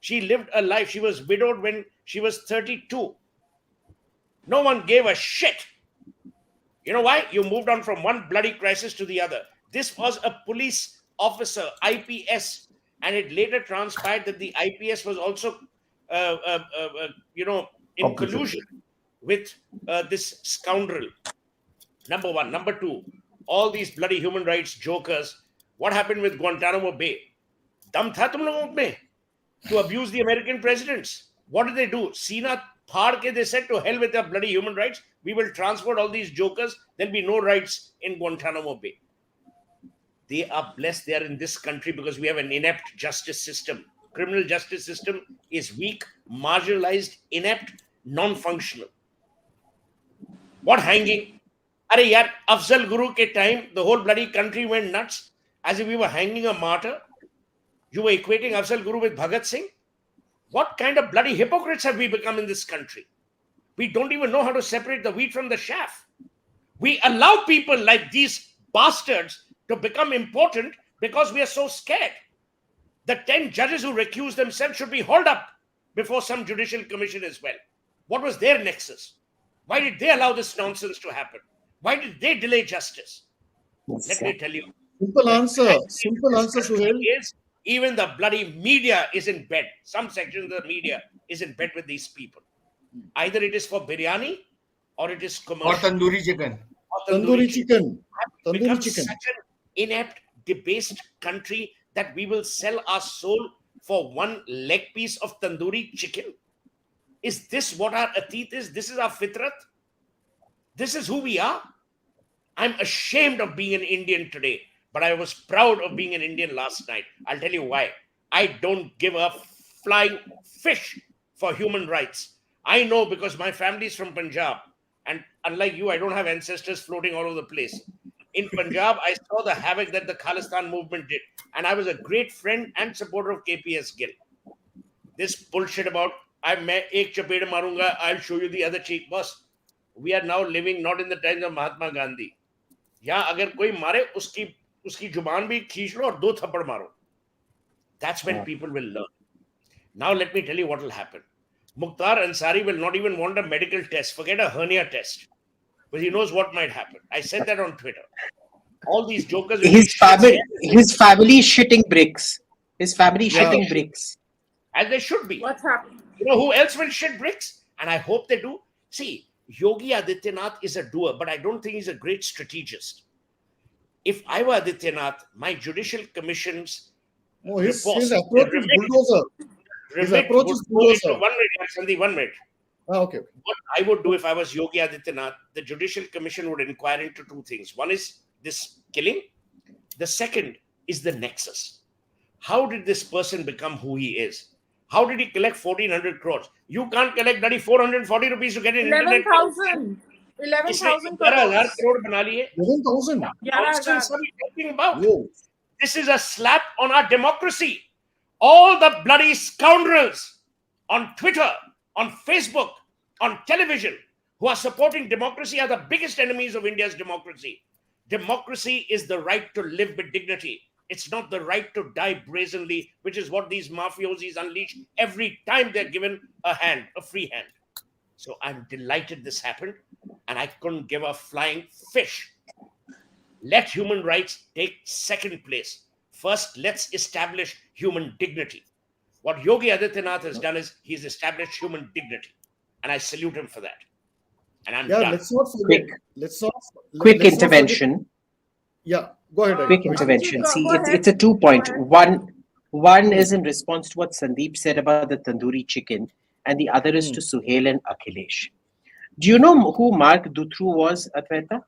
She lived a life. She was widowed when she was 32. No one gave a shit. You know why? You moved on from one bloody crisis to the other. This was a police officer, IPS, and it later transpired that the IPS was also, in collusion with this scoundrel. Number one. Number two, all these bloody human rights jokers. What happened with Guantanamo Bay? Dam tha tum logon mein to abuse the American presidents. What did they do? Sina Thar ke, they said, to hell with their bloody human rights. We will transport all these jokers. There'll be no rights in Guantanamo Bay. They are blessed they are in this country because we have an inept justice system. Criminal justice system is weak, marginalized, inept, non-functional. What hanging? Are yaar, Afzal Guru ke time, the whole bloody country went nuts as if we were hanging a martyr. You were equating Afzal Guru with Bhagat Singh? What kind of bloody hypocrites have we become in this country? We don't even know how to separate the wheat from the chaff. We allow people like these bastards to become important because we are so scared. The 10 judges who recused themselves should be hauled up before some judicial commission as well. What was their nexus? Why did they allow this nonsense to happen? Why did they delay justice? Let me tell you. Simple answer, Suhel. Is even the bloody media is in bed. Some section of the media is in bed with these people. Either it is for biryani or it is commercial. Or tandoori chicken. Tandoori chicken. Tandoori chicken. Such an inept, debased country that we will sell our soul for one leg piece of tandoori chicken. Is this what our atit is? This is our fitrat? This is who we are? I'm ashamed of being an Indian today, but I was proud of being an Indian last night. I'll tell you why. I don't give a flying fish for human rights. I know because my family is from Punjab. And unlike you, I don't have ancestors floating all over the place. In Punjab, I saw the havoc that the Khalistan movement did. And I was a great friend and supporter of KPS Gill. This bullshit about, I'll show you the other cheek. Boss, we are now living not in the times of Mahatma Gandhi. Yeah, agar koi mare, uski juban bhi kheench lo aur 2 thappad maro. That's when people will learn. Now let me tell you what will happen. Mukhtar Ansari will not even want a medical test. Forget a hernia test. Because he knows what might happen. I said that on Twitter. All these jokers... His family is shitting bricks. His family shitting bricks. As they should be. What's happening? You know who else will shit bricks? And I hope they do. See, Yogi Adityanath is a doer, but I don't think he's a great strategist. If I were Adityanath, my judicial commissions... Oh, his approach is bulldozer. His approach is bulldozer. 1 minute, Sandeep, 1 minute. Okay. What I would do if I was Yogi Adityanath, the Judicial Commission would inquire into 2 things. One is this killing. The second is the nexus. How did this person become who he is? How did he collect 1,400 crores? You can't collect 440 rupees to get an 11,000. 11,000 crores. 11,000. Nonsense are we talking about? Whoa. This is a slap on our democracy. All the bloody scoundrels on Twitter, on Facebook, on television, who are supporting democracy are the biggest enemies of India's democracy. Democracy is the right to live with dignity. It's not the right to die brazenly, which is what these mafiosis unleash every time they're given a free hand. So I'm delighted this happened, and I couldn't give a flying fish. Let human rights take second place. First, let's establish human dignity. What Yogi Adityanath has done is he's established human dignity. And I salute him for that. And I'm done. Let's not forget. Quick intervention. Go ahead. Quick intervention. See, it's a 2-point. One is in response to what Sandeep said about the tandoori chicken, and the other is to Suhel and Akhilesh. Do you know who Mark Dutroux was, Advaita?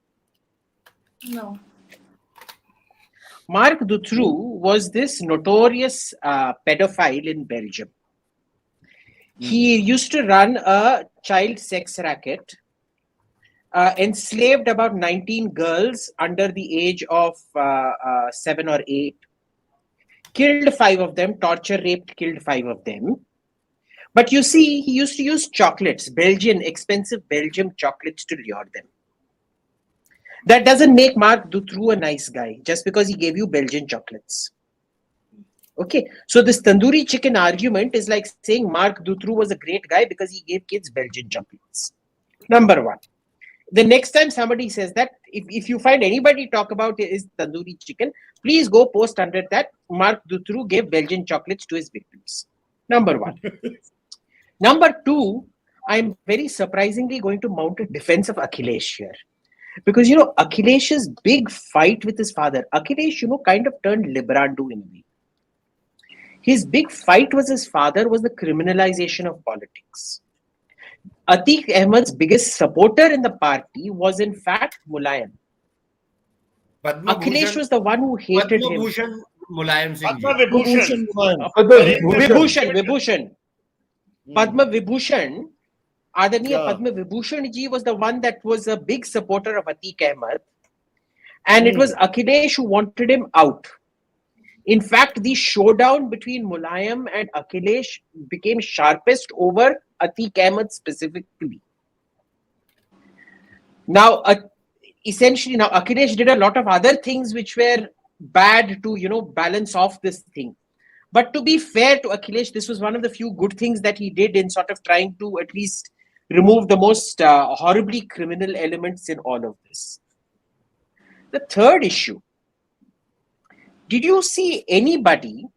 No. Marc Dutroux was this notorious pedophile in Belgium. He used to run a child sex racket, enslaved about 19 girls under the age of 7 or 8, killed 5 of them, torture, raped, killed 5 of them. But you see, he used to use chocolates, expensive Belgian chocolates to lure them. That doesn't make Marc Dutroux a nice guy just because he gave you Belgian chocolates. Okay, so this tandoori chicken argument is like saying Marc Dutroux was a great guy because he gave kids Belgian chocolates. Number one. The next time somebody says that, if you find anybody talk about his tandoori chicken, please go post under that Marc Dutroux gave Belgian chocolates to his victims. Number one. Number two, I'm very surprisingly going to mount a defense of Akhilesh here. Because, Akhilesh's big fight with his father, Akhilesh, kind of turned Librandu in a way. His big fight with his father was the criminalization of politics. Atique Ahmed's biggest supporter in the party was in fact Mulayam. Akhilesh was the one who hated him. Mulayam Singh. Vibhushan. Padma Vibhushan. Adaniya Padma Vibhushan ji was the one that was a big supporter of Atique Ahmed. And it was Akhilesh who wanted him out. In fact, the showdown between Mulayam and Akhilesh became sharpest over Atique Ahmed specifically. Now, essentially, Akhilesh did a lot of other things which were bad to, balance off this thing. But to be fair to Akhilesh, this was one of the few good things that he did in sort of trying to at least remove the most horribly criminal elements in all of this. The third issue. Did you see anybody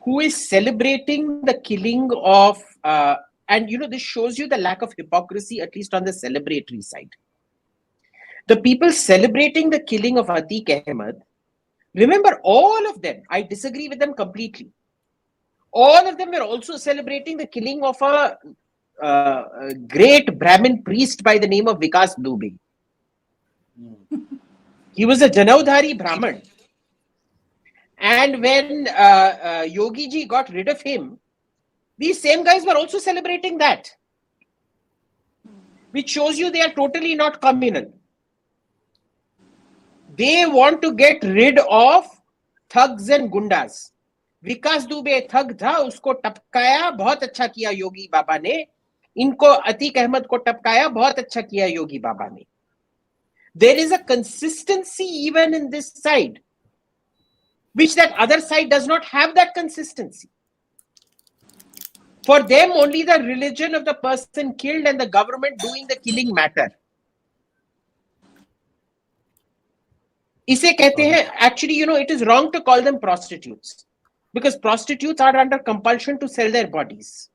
who is celebrating the killing of, and this shows you the lack of hypocrisy, at least on the celebratory side. The people celebrating the killing of Atique Ahmed, remember all of them, I disagree with them completely. All of them were also celebrating the killing of a great Brahmin priest by the name of Vikas Dubey. He was a Janaudhari Brahmin. And when Yogi ji got rid of him, these same guys were also celebrating that. Which shows you they are totally not communal. They want to get rid of thugs and gundas. Vikas Dubey thug tha, usko tapkaya, bahut acha kiya Yogi Baba ne. Inko Atique Ahmed ko tapkaya, bahut acha kiya Yogi Baba ne. There is a consistency even in this side, which that other side does not have that consistency. For them, only the religion of the person killed and the government doing the killing matter. इसे कहते हैं, actually, it is wrong to call them prostitutes because prostitutes are under compulsion to sell their bodies.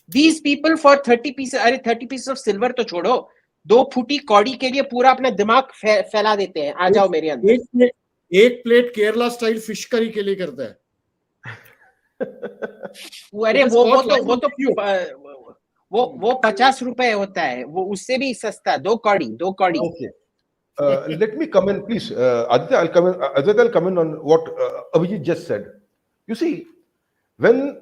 These people for 30 pieces of silver तो छोड़ो, 2 फुटी कौड़ी के लिए पूरा अपना दिमाग फैला देते हैं. आ जाओ मेरे अंदर. एक plate Kerala style fish curry के लिए करता है. अरे वो 50 रुपए होता है, वो उससे भी सस्ता. 2 कौड़ी. Okay. Let me come in, please. Aditya, I'll come in on what Abhijit just said. You see, when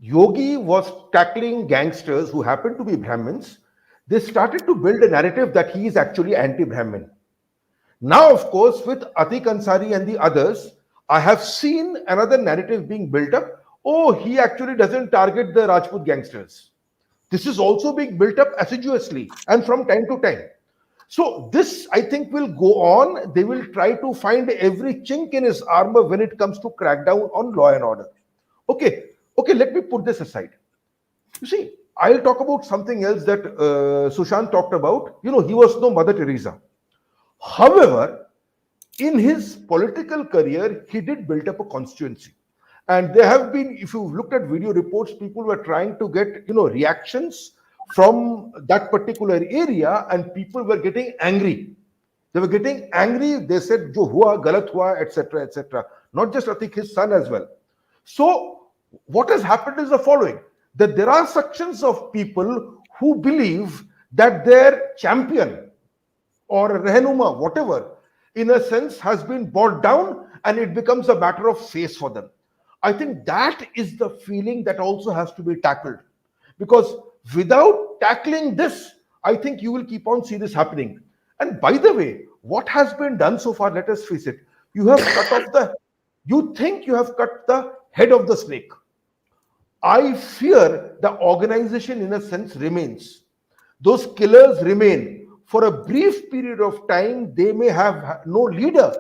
Yogi was tackling gangsters who happened to be Brahmins, they started to build a narrative that he is actually anti-Brahmin. Now, of course, with Atik Ansari and the others, I have seen another narrative being built up. Oh, he actually doesn't target the Rajput gangsters. This is also being built up assiduously and from time to time. So this, I think, will go on. They will try to find every chink in his armor when it comes to crackdown on law and order. Okay, let me put this aside. You see, I'll talk about something else that Sushant talked about. He was no Mother Teresa. However, in his political career, he did build up a constituency. And there have been, if you've looked at video reports, people were trying to get, reactions from that particular area, and people were getting angry. They were getting angry. They said, "Jo hua, galat hua," etc., etc. Not just Atik, his son as well. So what has happened is the following: that there are sections of people who believe that their champion or rehnuma, whatever, in a sense, has been brought down and it becomes a matter of face for them. I think that is the feeling that also has to be tackled. Because without tackling this, I think you will keep on see this happening. And by the way, what has been done so far, let us face it, you have cut off the, you think you have cut the head of the snake. I fear the organization, in a sense, remains. Those killers remain. For a brief period of time, they may have no leader,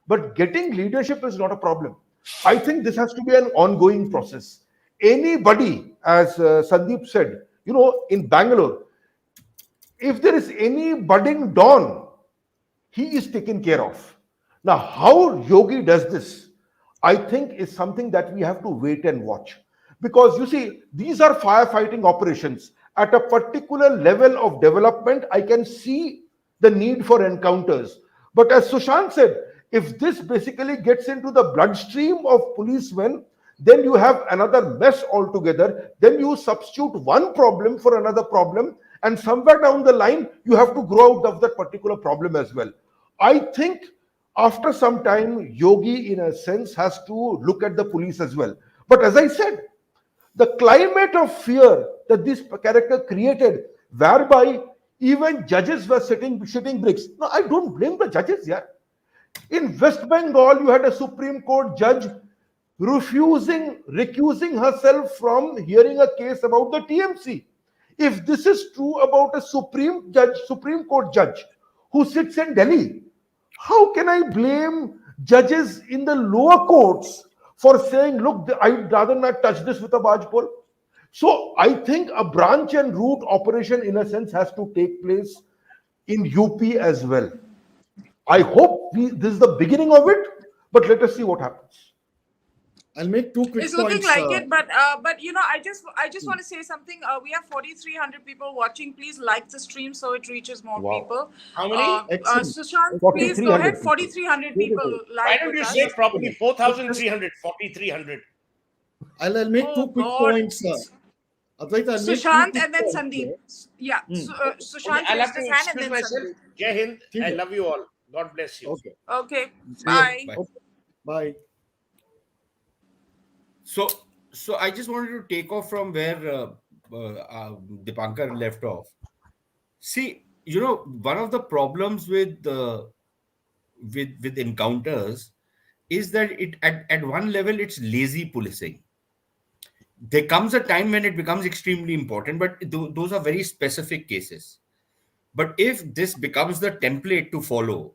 but getting leadership is not a problem. I think this has to be an ongoing process. Anybody, as Sandeep said, in Bangalore, if there is any budding dawn, he is taken care of. Now, how Yogi does this, I think, is something that we have to wait and watch. Because you see, these are firefighting operations. At a particular level of development, I can see the need for encounters. But as Sushant said, if this basically gets into the bloodstream of policemen, then you have another mess altogether. Then you substitute one problem for another problem, and somewhere down the line, you have to grow out of that particular problem as well. I think after some time, Yogi, in a sense, has to look at the police as well. But as I said, the climate of fear that this character created, whereby even judges were shitting bricks. No, I don't blame the judges here. In West Bengal, you had a Supreme Court judge recusing herself from hearing a case about the TMC. If this is true about a Supreme Court judge who sits in Delhi, how can I blame judges in the lower courts for saying, look, I'd rather not touch this with a barge pole? So I think a branch and root operation, in a sense, has to take place in UP as well. I hope this is the beginning of it, but let us see what happens. I'll make two quick It's looking points. like it, but I just want to say something. We have 4,300 people watching. Please like the stream so it reaches more people. How many? Excellent. Sushant, please go 4,300 ahead. people. 4,300 people Why live don't with you us. say it properly? 4,300, 4,300. I'll make Oh, two quick God. points. Advaita, I'll make two Sushant quick and then points Sandeep. here. Yeah, Hmm. Sushant Okay, I'll raised have to his hand and excuse then myself. Sandeep. Jai Hind. I Okay. love you all. God bless you. Okay. Okay, See you. bye. Bye. Okay. Bye. So, so I just wanted to take off from where Dipankar left off. See, one of the problems with encounters is that at one level it's lazy policing. There comes a time when it becomes extremely important, but those are very specific cases. But if this becomes the template to follow,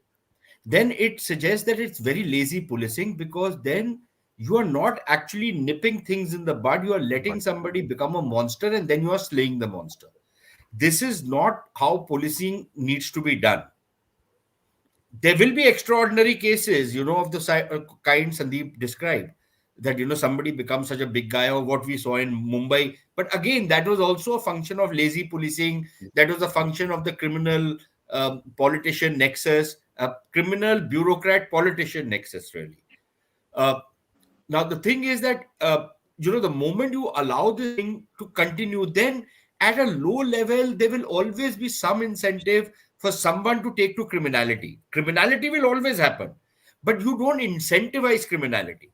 then it suggests that it's very lazy policing, because then you are not actually nipping things in the bud. You are letting somebody become a monster and then you are slaying the monster. This is not how policing needs to be done. There will be extraordinary cases, of the kind Sandeep described, that, somebody becomes such a big guy, or what we saw in Mumbai. But again, that was also a function of lazy policing. That was a function of the criminal politician nexus, criminal bureaucrat politician nexus, really. Uh, Now, the thing is that, the moment you allow this thing to continue, then at a low level, there will always be some incentive for someone to take to criminality. Criminality will always happen, but you don't incentivize criminality.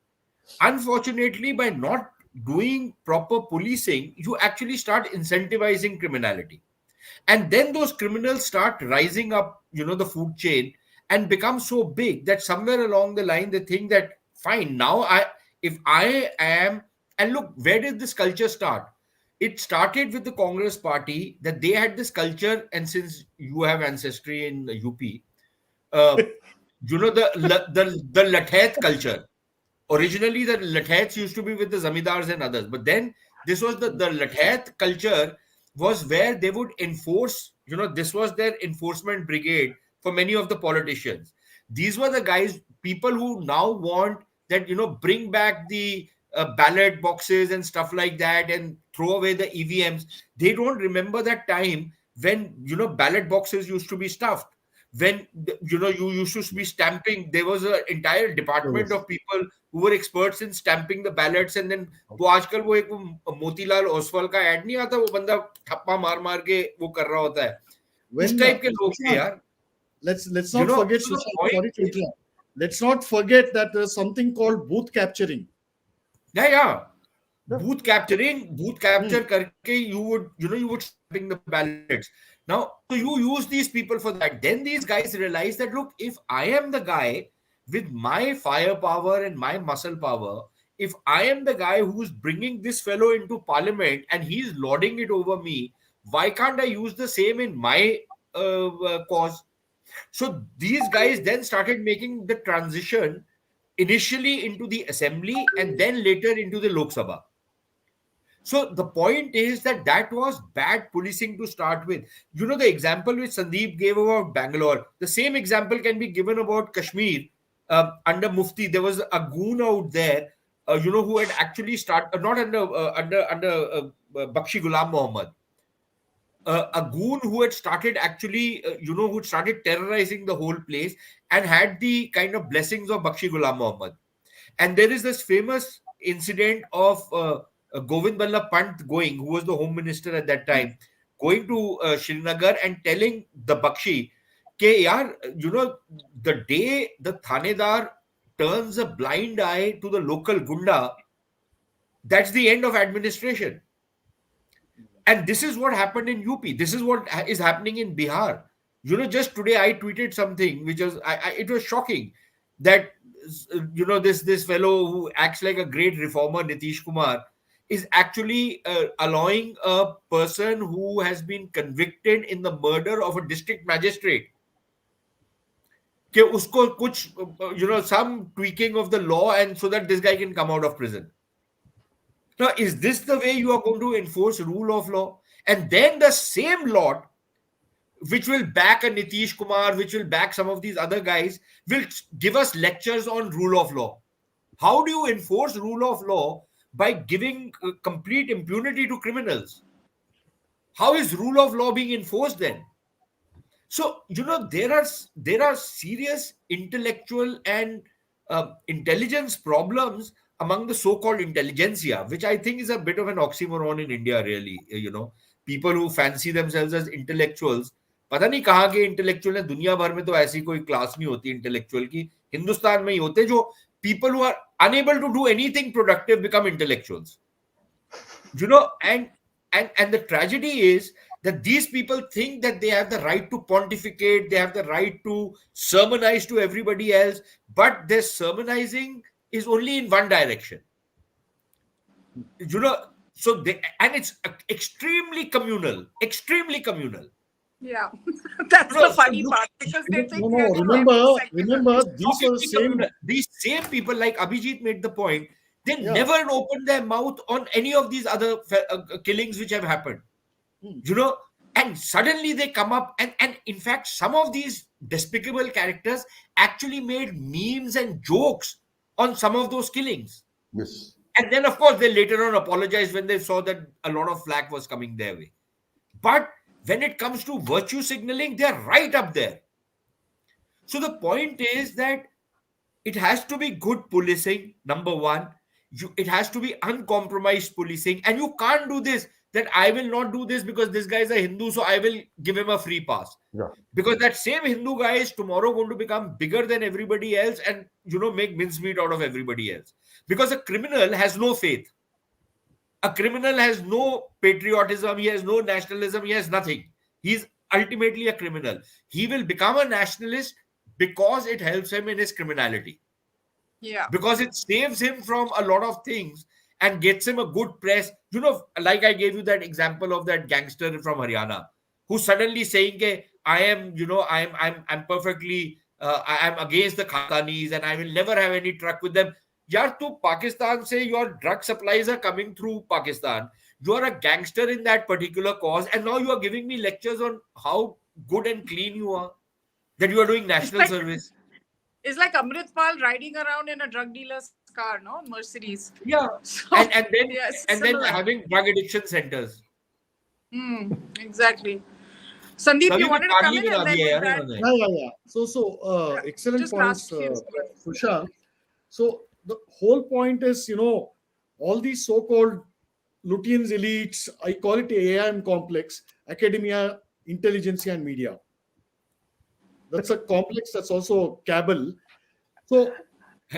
Unfortunately, by not doing proper policing, you actually start incentivizing criminality. And then those criminals start rising up, the food chain, and become so big that somewhere along the line they think that, fine, now if I am, and look, where did this culture start? It started with the Congress party, that they had this culture. And since you have ancestry in the UP, the Lathaith culture. Originally, the Lathaiths used to be with the Zamidars and others, but then this was the Lathaith culture was where they would enforce, this was their enforcement brigade for many of the politicians. These were the guys, people who now want that, bring back the ballot boxes and stuff like that and throw away the EVMs. They don't remember that time when, ballot boxes used to be stuffed. When, you used to be stamping, there was an entire department of people who were experts in stamping the ballots. And then वो आजकल वो एक मोतीलाल ओसवाल का add नहीं आता, वो बंदा ठप्पा मार मार के वो कर रहा होता है, उस टाइप के लोग थे यार. let's not forget, so the Sushant, point sorry to is, interrupt. Let's not forget that there's something called booth capturing. yeah. Yeah. Booth Hmm. capture karke, you would stamping the ballots. Now, so you use these people for that. Then these guys realize that, look, if I am the guy with my firepower and my muscle power, if I am the guy who's bringing this fellow into parliament and he's lording it over me, why can't I use the same in my cause? So these guys then started making the transition initially into the assembly and then later into the Lok Sabha. So the point is that that was bad policing to start with. The example which Sandeep gave about Bangalore, the same example can be given about Kashmir. Under Mufti, there was a goon out there, who had actually started, not under Bakshi Ghulam Muhammad, a goon who had started actually, who started terrorizing the whole place and had the kind of blessings of Bakshi Ghulam Muhammad. And there is this famous incident of Govind Ballabh Pant going, who was the home minister at that time, going to Srinagar and telling the Bakshi, ke yaar, the day the Thanedar turns a blind eye to the local gunda, that's the end of administration. And this is what happened in UP. This is what is happening in Bihar. Just today I tweeted something which was, it was shocking that, this fellow who acts like a great reformer, Nitish Kumar, is actually allowing a person who has been convicted in the murder of a district magistrate, कि उसको कुछ, some tweaking of the law, and so that this guy can come out of prison. Now, is this the way you are going to enforce rule of law? And then the same lot, which will back a Nitish Kumar, which will back some of these other guys, will give us lectures on rule of law. How do you enforce rule of law by giving complete impunity to criminals? How is rule of law being enforced then? So, there are serious intellectual and intelligence problems among the so-called intelligentsia, which I think is a bit of an oxymoron in India, really. People who fancy themselves as intellectuals, पता नहीं कहाँ के intellectual है, दुनिया भर में तो ऐसी कोई क्लास नहीं होती इंटेलेक्चुअल की, हिंदुस्तान में ही होते जो people who are unable to do anything productive become intellectuals. And the tragedy is that these people think that they have the right to pontificate, they have the right to sermonize to everybody else, but their sermonizing is only in one direction. So and it's extremely communal. Yeah, that's the So funny look, part, because they think No, they're no. doing Remember, everything secular. remember, these were the obviously same. communal. These same people, like Abhijit made the point, they Yeah. never opened their mouth on any of these other killings which have happened. Hmm. And suddenly they come up, and in fact, some of these despicable characters actually made memes and jokes on some of those killings. Yes. And then, of course, they later on apologized when they saw that a lot of flack was coming their way. But when it comes to virtue signaling, they're right up there. So the point is that it has to be good policing, number one. It has to be uncompromised policing. And you can't do this, that I will not do this because this guy is a Hindu, so I will give him a free pass. Yeah. Because that same Hindu guy is tomorrow going to become bigger than everybody else and, make mincemeat out of everybody else. Because a criminal has no faith. A criminal has no patriotism, he has no nationalism, he has nothing. He's ultimately a criminal. He will become a nationalist because it helps him in his criminality. Yeah. Because it saves him from a lot of things and gets him a good press. Like I gave you that example of that gangster from Haryana who suddenly saying, I am, I'm perfectly, I'm against the Khatanis and I will never have any truck with them. Yaar, to Pakistan say your drug supplies are coming through Pakistan. You are a gangster in that particular cause, and now you are giving me lectures on how good and clean you are, that you are doing national service. It's like Amritpal riding around in a drug dealer's car, no? Mercedes. Yeah. So, And then yes, and then similar. having drug addiction centers. Exactly. Sandeep, you Sabhi wanted ko to come parli in, and bana then diya with yaar that, इन्होंने. Yeah. So, excellent just points, last few seconds. Sushant. So the whole point is, all these so-called Lutyens elites, I call it AIM complex, academia, intelligentsia, and media. That's a complex. That's also cabal. So,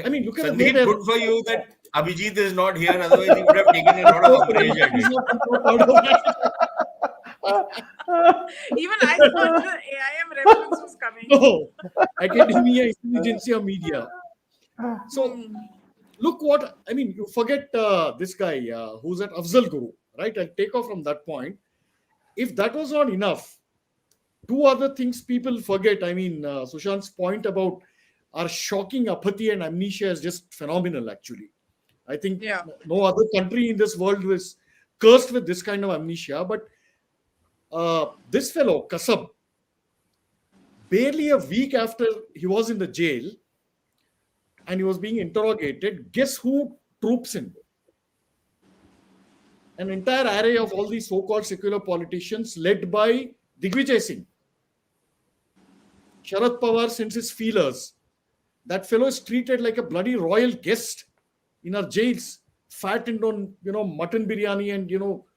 I mean, look at the way Sandeep, they're. good for you that Abhijit is not here. Otherwise, he would have taken a lot of umbrage at He's it. not out of that. Even I thought the AIM reference was coming. No, academia, intelligentsia, media. So, Hmm. look what I mean. You forget this guy who's at Afzal Guru, right? I'll take off from that point. If that was not enough, two other things people forget. I mean, Sushant's point about our shocking apathy and amnesia is just phenomenal, actually. I think Yeah. no other country in this world was cursed with this kind of amnesia. But this fellow, Kasab, barely a week after he was in the jail and he was being interrogated, guess who troops in? An entire array of all these so-called secular politicians led by Digvijay Singh. Sharad Pawar sends his feelers. That fellow is treated like a bloody royal guest in our jails, fattened on mutton biryani and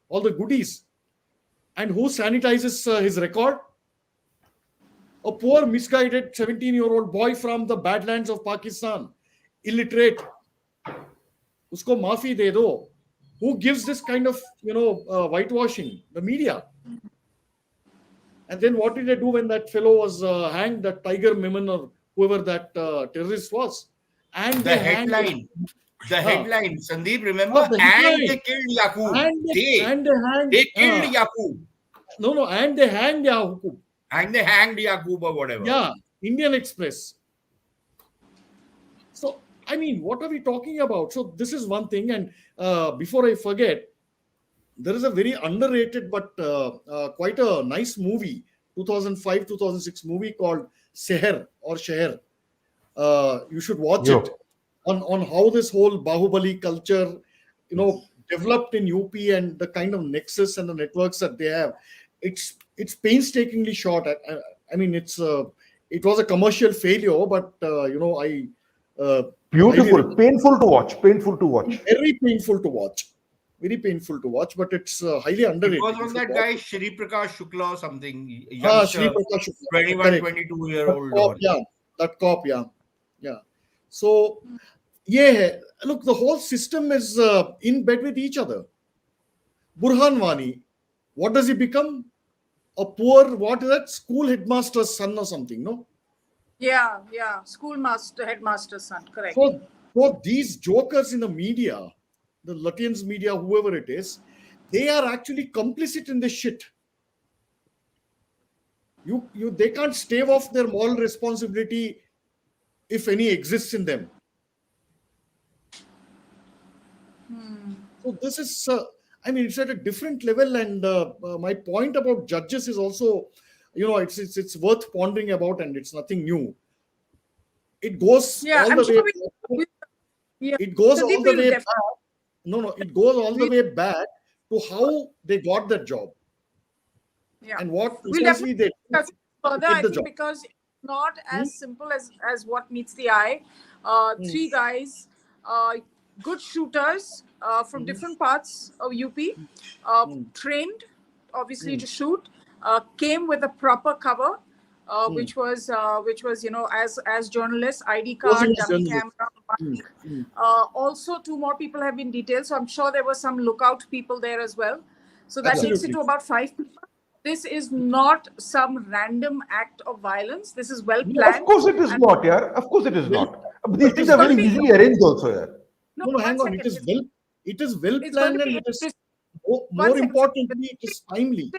all the goodies. And who sanitizes his record? A poor misguided 17-year-old boy from the badlands of Pakistan, illiterate. Usko maafi de do. Who gives this kind of whitewashing? The media. And then what did they do when that fellow was hanged, that Tiger Memon or whoever that terrorist was? And The they hanged headline. The headline. Sandeep, Oh, remember? the And headline. they killed Yaqub. And they hanged. They killed Yaqub. No, and they hanged Yaqub. And they hanged Yaqub or whatever. Yeah, Indian Express. So, I mean, what are we talking about? So, this is one thing. And before I forget, there is a very underrated but quite a nice movie, 2005-2006 movie called Seher or Sheher. You should watch it on how this whole Bahubali culture, developed in UP and the kind of nexus and the networks that they have. It's painstakingly shot. I mean, it was a commercial failure, but Beautiful, painful to watch. Painful to watch. Very painful to watch. Very painful to watch, but it's highly underrated. It was on that guy Shri Prakash Shukla or something. Shri Youngster, Prakash Shukla. 21, Correct. 22-year-old. Cop, yeah, that cop, yeah. So, yeah, look, the whole system is in bed with each other. Burhan Wani, what does he become? A poor, what is that? School headmaster's son or something, no? Yeah. Schoolmaster, headmaster's son. Correct. So these jokers in the media, the Latins media, whoever it is, they are actually complicit in this shit. They can't stave off their moral responsibility if any exists in them. So this is, I mean, it's at a different level. And my point about judges is also, it's worth pondering about, and it's nothing new. It goes all the way. It goes all the way back. No, it goes all the way back to how they got that job. Yeah. And what We'll precisely they discuss it further, get I the think, job. because it's not as simple as what meets the eye. Three guys, good shooters from different parts of UP, trained obviously to shoot, came with a proper cover, which was as journalists, ID card, dummy camera. Also, two more people have been detailed, so I'm sure there were some lookout people there as well. So that takes it to about 5 people. This is not some random act of violence. This is well planned. Of course it is not, yeah. Of course it is not. But these things are very easily arranged also, yeah. No, hang on. It is well planned, and it is more importantly, it is timely.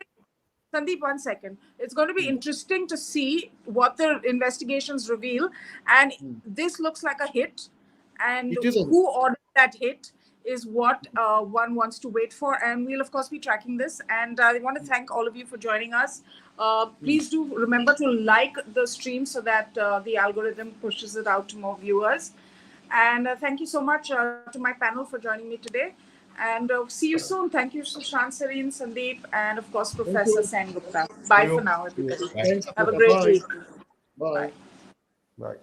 Sandeep, 1 second. It's going to be interesting to see what the investigations reveal. And this looks like a hit. And who ordered that hit is what one wants to wait for. And we'll, of course, be tracking this. And I want to thank all of you for joining us. Please do remember to like the stream so that the algorithm pushes it out to more viewers. And thank you so much to my panel for joining me today. And see you soon. Thank you, Sushant Sareen, Sandeep, and of course, Professor Sengupta. Bye for now, everybody. Thanks. Have a great week. Bye. Right.